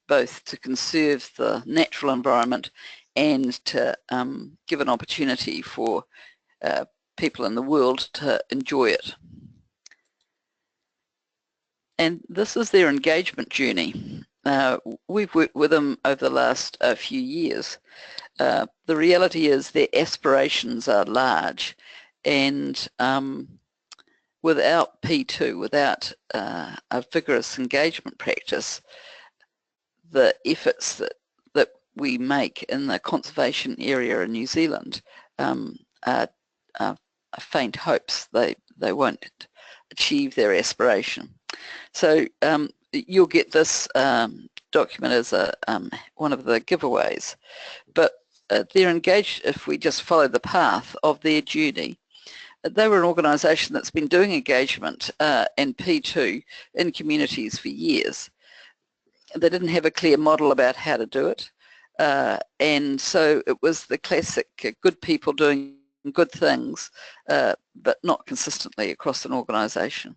both to conserve the natural environment and to give an opportunity for people in the world to enjoy it. And this is their engagement journey. We've worked with them over the last few years. The reality is their aspirations are large, and without P2, without a vigorous engagement practice, the efforts that we make in the conservation area in New Zealand are faint hopes they won't achieve their aspiration. So you'll get this document as one of the giveaways, but they're engaged, if we just follow the path of their journey. They were an organisation that's been doing engagement and P2 in communities for years. They didn't have a clear model about how to do it, and so it was the classic good people doing good things, but not consistently across an organisation.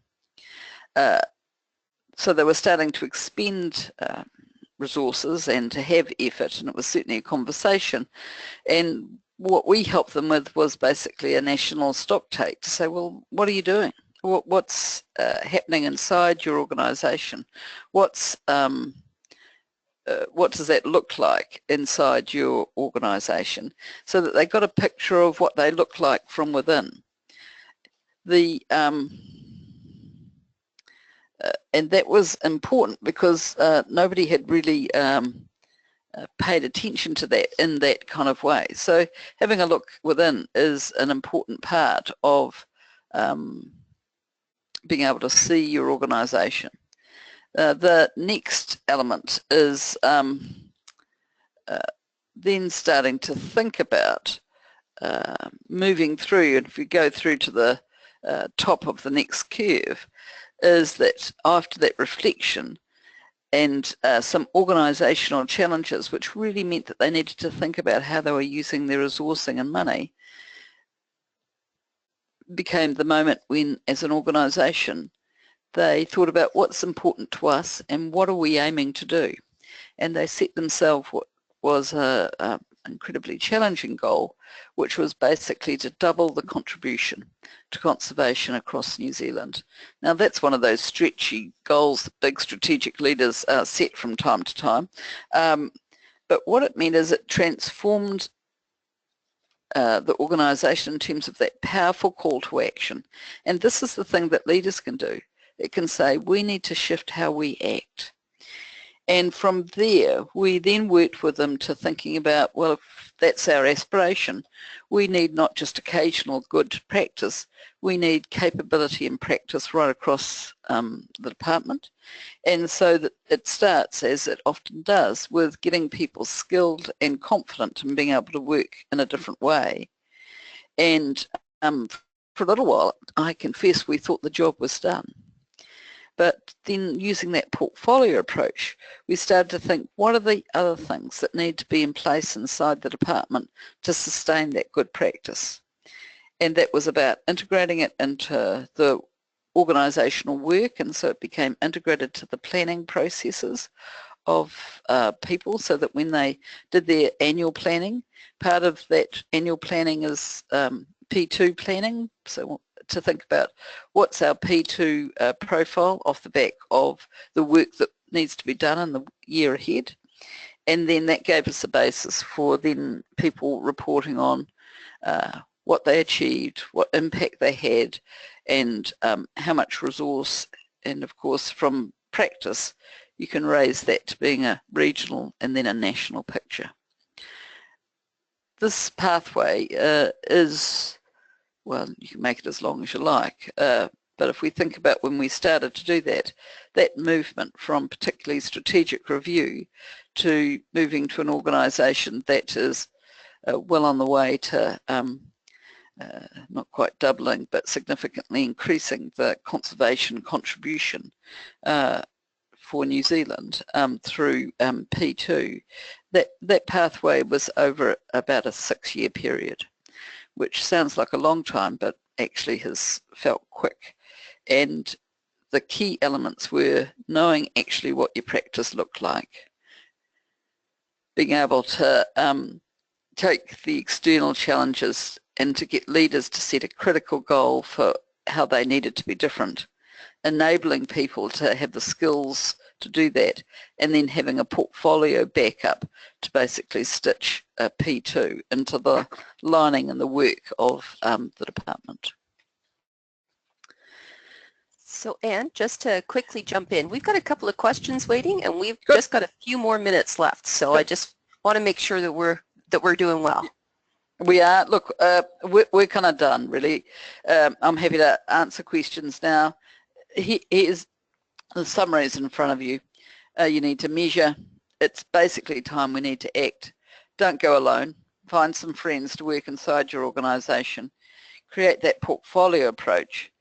So they were starting to expend resources and to have effort, and it was certainly a conversation. And what we helped them with was basically a national stock take to say, well, what are you doing? What's happening inside your organisation? What does that look like inside your organisation? So that they got a picture of what they look like from within. And that was important because nobody had really paid attention to that in that kind of way. So having a look within is an important part of being able to see your organisation. The next element is then starting to think about moving through, and if we go through to the top of the next curve, is that after that reflection and some organisational challenges, which really meant that they needed to think about how they were using their resourcing and money, became the moment when, as an organisation, they thought about what's important to us and what are we aiming to do. And they set themselves what was an incredibly challenging goal, which was basically to double the contribution to conservation across New Zealand. Now that's one of those stretchy goals that big strategic leaders set from time to time. But what it meant is it transformed the organisation in terms of that powerful call to action. And this is the thing that leaders can do. It can say, we need to shift how we act. And from there, we then worked with them to thinking about, well, if that's our aspiration, we need not just occasional good practice, we need capability and practice right across the department. And so that it starts, as it often does, with getting people skilled and confident and being able to work in a different way. And for a little while, I confess, we thought the job was done. But then using that portfolio approach, we started to think, what are the other things that need to be in place inside the department to sustain that good practice? And that was about integrating it into the organisational work, and so it became integrated to the planning processes of people, so that when they did their annual planning, part of that annual planning is P2 planning, so to think about what's our P2 profile off the back of the work that needs to be done in the year ahead. And then that gave us a basis for then people reporting on what they achieved, what impact they had, and how much resource. And of course, from practice, you can raise that to being a regional and then a national picture. This pathway is, well, you can make it as long as you like, but if we think about when we started to do that, that movement from particularly strategic review to moving to an organisation that is well on the way to not quite doubling, but significantly increasing the conservation contribution for New Zealand through P2, that pathway was over about a 6-year period, which sounds like a long time, but actually has felt quick. And the key elements were knowing actually what your practice looked like, being able to take the external challenges and to get leaders to set a critical goal for how they needed to be different, enabling people to have the skills to do that, and then having a portfolio backup to basically stitch P2 into the lining and the work of the department. So Anne, just to quickly jump in, we've got a couple of questions waiting, and we've just got a few more minutes left. So I just want to make sure that we're doing well. We are. Look, we're kind of done, really. I'm happy to answer questions now. Here's the summaries in front of you. You need to measure. It's basically time we need to act. Don't go alone. Find some friends to work inside your organisation. Create that portfolio approach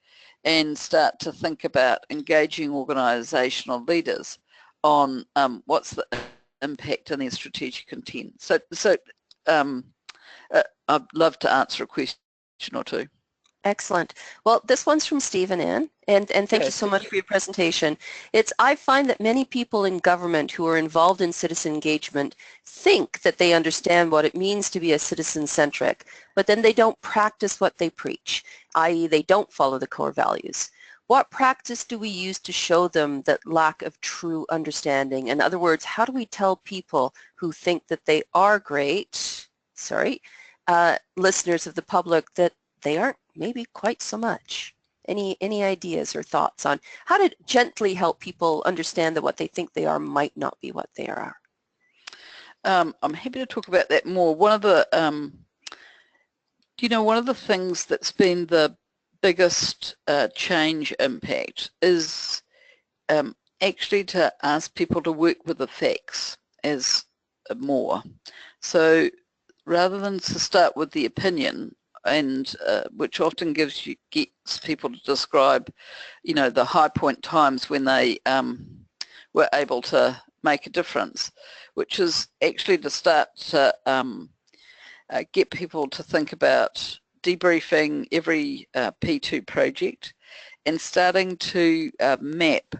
and start to think about engaging organisational leaders on what's the impact on their strategic intent. So I'd love to answer a question or two. Excellent. Well, this one's from Stephen Ann, and thank you so much for your presentation. I find that many people in government who are involved in citizen engagement think that they understand what it means to be a citizen-centric, but then they don't practice what they preach, i.e. they don't follow the core values. What practice do we use to show them that lack of true understanding? In other words, how do we tell people who think that they are great, listeners of the public, that they aren't maybe quite so much? Any ideas or thoughts on how to gently help people understand that what they think they are might not be what they are? I'm happy to talk about that more. One of the, one of the things that's been the biggest change impact is actually to ask people to work with the facts as more. So rather than to start with the opinion, and which often gets people to describe, the high point times when they were able to make a difference, which is actually to start to get people to think about debriefing every P2 project and starting to map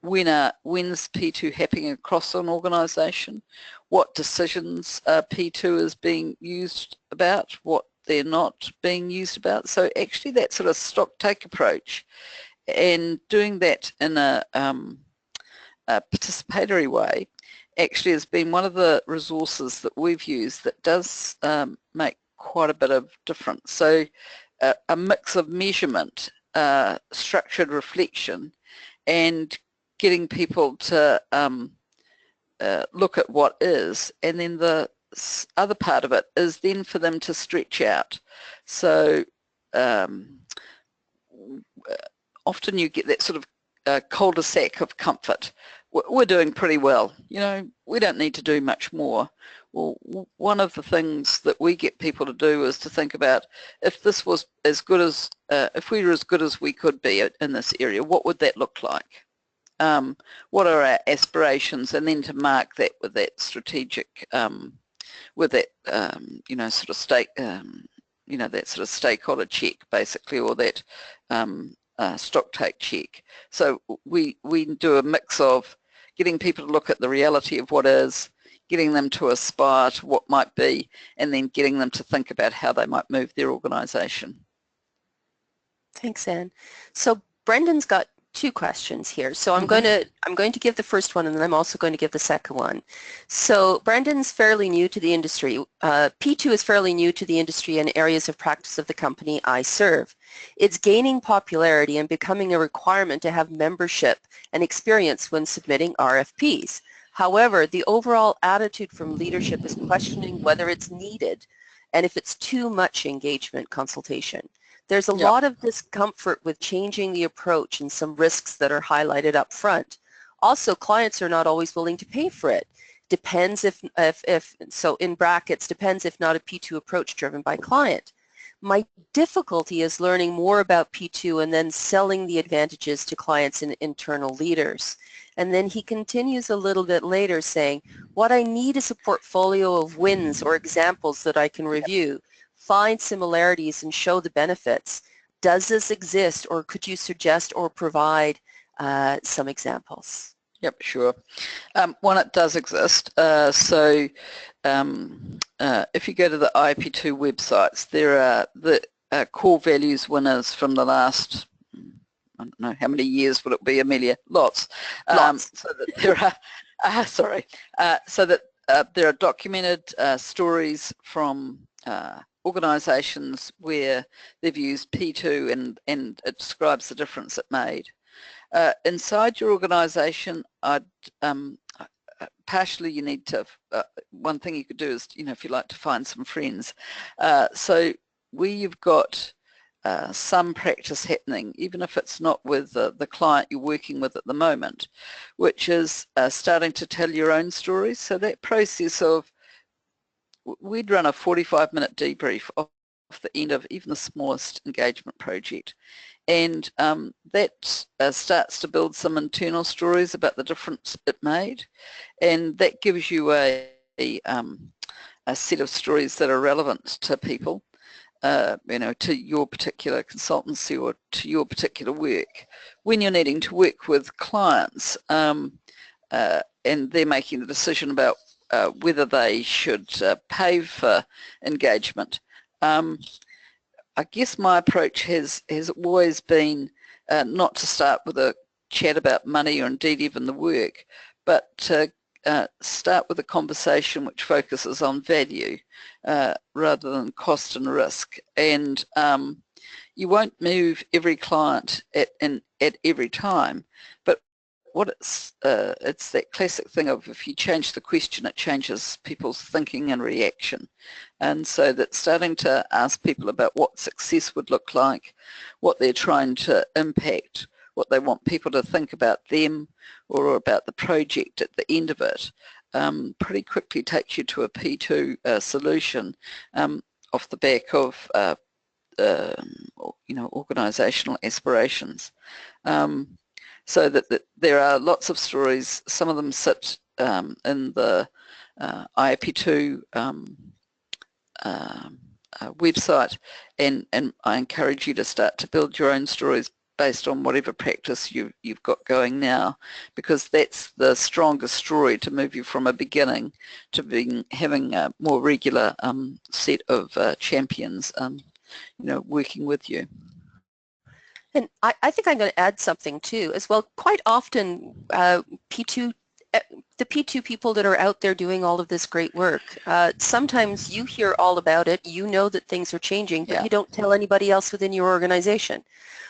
when's P2 happening across an organisation, what decisions P2 is being used about, what they're not being used about. So actually that sort of stock take approach and doing that in a participatory way actually has been one of the resources that we've used that does make quite a bit of difference. So a mix of measurement, structured reflection, and getting people to look at what is, and then the other part of it is then for them to stretch out. So often you get that sort of cul-de-sac of comfort. We're doing pretty well, we don't need to do much more. Well, one of the things that we get people to do is to think about, if this was as good as, if we were as good as we could be in this area, what would that look like? What are our aspirations? And then to mark that with that strategic, with that, sort of that sort of stakeholder check, basically, or that stock take check. So we do a mix of getting people to look at the reality of what is, getting them to aspire to what might be, and then getting them to think about how they might move their organisation. Thanks, Anne. So Brendan's got two questions here. So I'm going to give the first one, and then I'm also going to give the second one. So Brendan's fairly new to the industry. P2 is fairly new to the industry and areas of practice of the company I serve. It's gaining popularity and becoming a requirement to have membership and experience when submitting RFPs. However, the overall attitude from leadership is questioning whether it's needed and if it's too much engagement consultation. There's a lot of discomfort with changing the approach and some risks that are highlighted up front. Also, clients are not always willing to pay for it. Depends if so in brackets, depends if not a P2 approach driven by client. My difficulty is learning more about P2 and then selling the advantages to clients and internal leaders. And then he continues a little bit later saying, what I need is a portfolio of wins or examples that I can review. Find similarities and show the benefits. Does this exist, or could you suggest or provide some examples? Yep, sure. One, it does exist. So if you go to the IAP2 websites, there are the core values winners from the last, I don't know how many years would it be, Amelia? Lots. So that there are, so that there are documented stories from organisations where they've used P2 and it describes the difference it made. Inside your organisation, I'd partially you need to, one thing you could do is, if you like to find some friends. So where you've got some practice happening, even if it's not with the client you're working with at the moment, which is starting to tell your own stories. So that process of, we'd run a 45-minute debrief off the end of even the smallest engagement project. And that starts to build some internal stories about the difference it made. And that gives you a set of stories that are relevant to people. To your particular consultancy or to your particular work. When you're needing to work with clients and they're making the decision about whether they should pay for engagement, I guess my approach has always been not to start with a chat about money or indeed even the work, but to start with a conversation which focuses on value rather than cost and risk. And you won't move every client at every time, but what it's that classic thing of, if you change the question, it changes people's thinking and reaction. And so that's starting to ask people about what success would look like, what they're trying to impact, what they want people to think about them or about the project at the end of it, pretty quickly takes you to a P2 solution off the back of organisational aspirations. So that there are lots of stories. Some of them sit in the IAP2 website, and I encourage you to start to build your own stories based on whatever practice you've got going now, because that's the strongest story to move you from a beginning to having a more regular set of champions working with you. And I think I'm going to add something too as well. Quite often the P2 people that are out there doing all of this great work, sometimes you hear all about it, you know that things are changing, but you don't tell anybody else within your organization.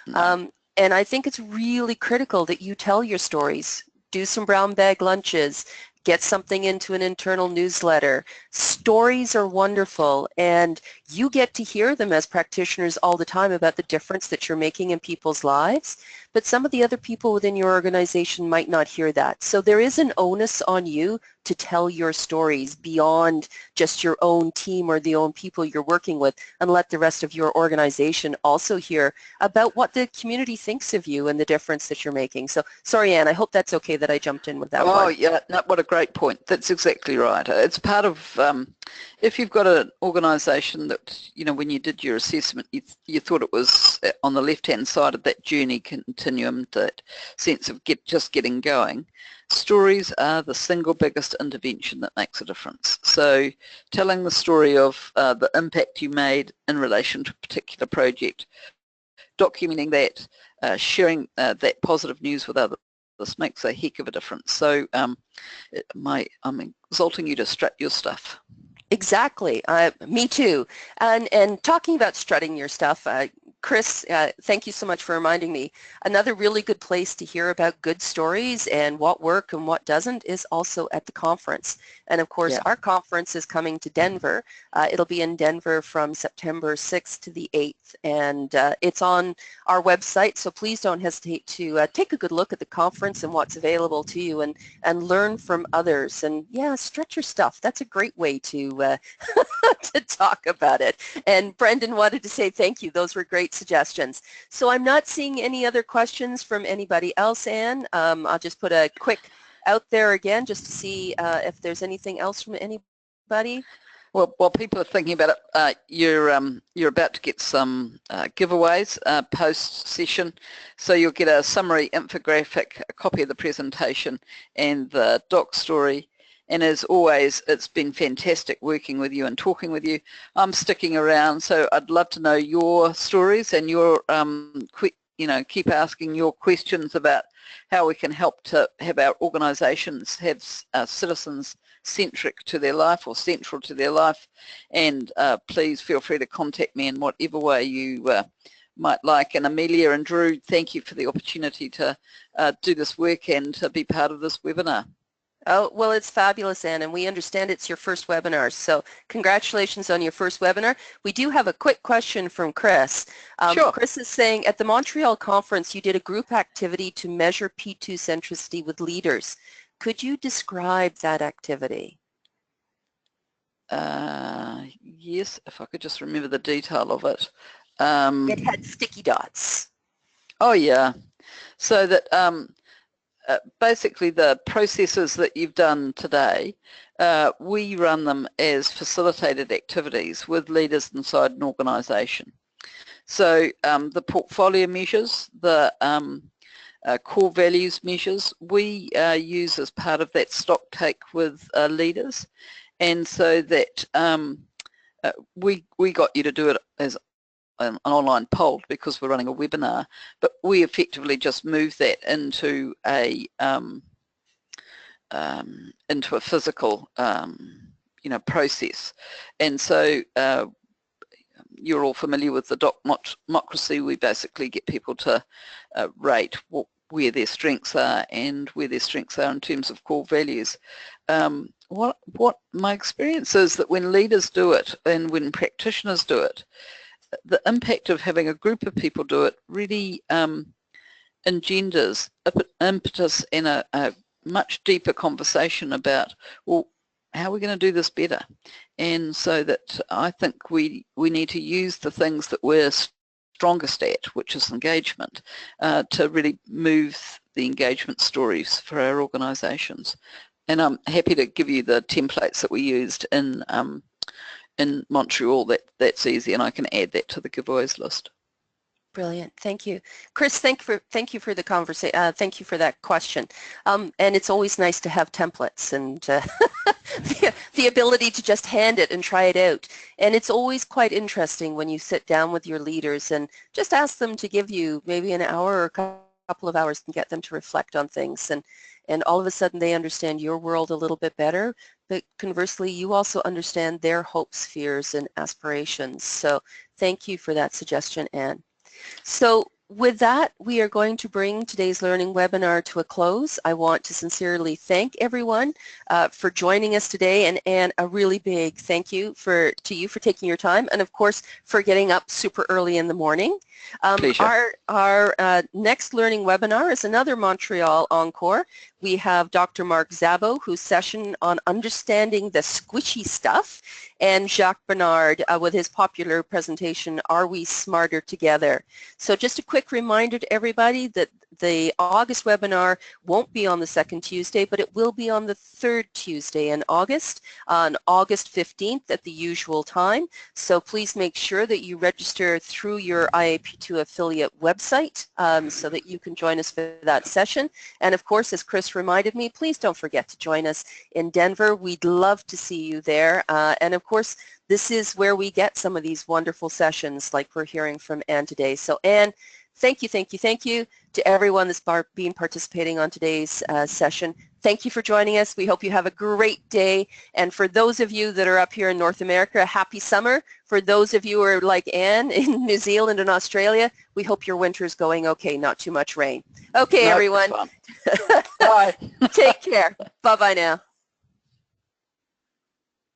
No. And I think it's really critical that you tell your stories, do some brown bag lunches, get something into an internal newsletter. Stories are wonderful, and you get to hear them as practitioners all the time about the difference that you're making in people's lives, but some of the other people within your organization might not hear that. So there is an onus on you to tell your stories beyond just your own team or the own people you're working with, and let the rest of your organization also hear about what the community thinks of you and the difference that you're making. So sorry, Anne, I hope that's okay that I jumped in with that one. Oh yeah, no, what a great point. That's exactly right. It's part of, if you've got an organisation that, when you did your assessment, you thought it was on the left-hand side of that journey continuum, that sense of just getting going, stories are the single biggest intervention that makes a difference. So telling the story of the impact you made in relation to a particular project, documenting that, sharing that positive news with others, this makes a heck of a difference. So I'm exalting you to strut your stuff. Exactly. Me too. And talking about strutting your stuff, Chris, thank you so much for reminding me. Another really good place to hear about good stories and what works and what doesn't is also at the conference. And of course, our conference is coming to Denver. It'll be in Denver from September 6th to the 8th. And it's on our website, so please don't hesitate to take a good look at the conference and what's available to you, and learn from others. And yeah, stretch your stuff. That's a great way to to talk about it. And Brendan wanted to say thank you. Those were great suggestions. So I'm not seeing any other questions from anybody else, Anne. I'll just put a quick out there again just to see if there's anything else from anybody. Well, while people are thinking about it, you're about to get some giveaways post-session. So you'll get a summary infographic, a copy of the presentation, and the doc story. And as always, it's been fantastic working with you and talking with you. I'm sticking around, so I'd love to know your stories and your, keep asking your questions about how we can help to have our organisations have citizens centric to their life or central to their life. And please feel free to contact me in whatever way you might like. And Amelia and Drew, thank you for the opportunity to do this work and to be part of this webinar. Oh, well, it's fabulous, Anne, and we understand it's your first webinar, so congratulations on your first webinar. We do have a quick question from Chris. Sure. Chris is saying, at the Montreal conference, you did a group activity to measure P2 centricity with leaders. Could you describe that activity? Yes, if I could just remember the detail of it. It had sticky dots. Oh, yeah. So that basically the processes that you've done today, we run them as facilitated activities with leaders inside an organisation. So the portfolio measures, the core values measures, we use as part of that stock take with leaders, and so that we got you to do it as an online poll because we're running a webinar, but we effectively just move that into a physical process. And so you're all familiar with the democracy. We basically get people to rate where their strengths are and where their strengths are in terms of core values. What my experience is that when leaders do it and when practitioners do it, the impact of having a group of people do it really engenders impetus and a much deeper conversation about, well, how are we going to do this better? And so that I think we need to use the things that we're strongest at, which is engagement, to really move the engagement stories for our organisations. And I'm happy to give you the templates that we used in Montreal. That's easy, and I can add that to the giveaways list. Brilliant, thank you, Chris. Thank you for the conversation. Thank you for that question. And it's always nice to have templates and the ability to just hand it and try it out. And it's always quite interesting when you sit down with your leaders and just ask them to give you maybe an hour or a couple of hours and get them to reflect on things. And all of a sudden they understand your world a little bit better, but conversely you also understand their hopes, fears, and aspirations. So thank you for that suggestion, Anne. So with that, we are going to bring today's learning webinar to a close. I want to sincerely thank everyone for joining us today, and Anne, a really big thank you to you for taking your time, and of course for getting up super early in the morning. Our next learning webinar is another Montreal Encore. We have Dr. Mark Szabo, whose session on understanding the squishy stuff, and Jacques Bernard with his popular presentation, Are We Smarter Together? So just a quick reminder to everybody that the August webinar won't be on the second Tuesday, but it will be on the third Tuesday in August, on August 15th at the usual time. So please make sure that you register through your IAP2 affiliate website so that you can join us for that session. And of course, as Chris reminded me, please don't forget to join us in Denver. We'd love to see you there. And of course, this is where we get some of these wonderful sessions like we're hearing from Anne today. So Anne, thank you to everyone that's been participating on today's session. Thank you for joining us. We hope you have a great day. And for those of you that are up here in North America, happy summer. For those of you who are like Anne in New Zealand and Australia, we hope your winter's going okay, not too much rain. Okay, everyone. Bye. Take care. Bye-bye now.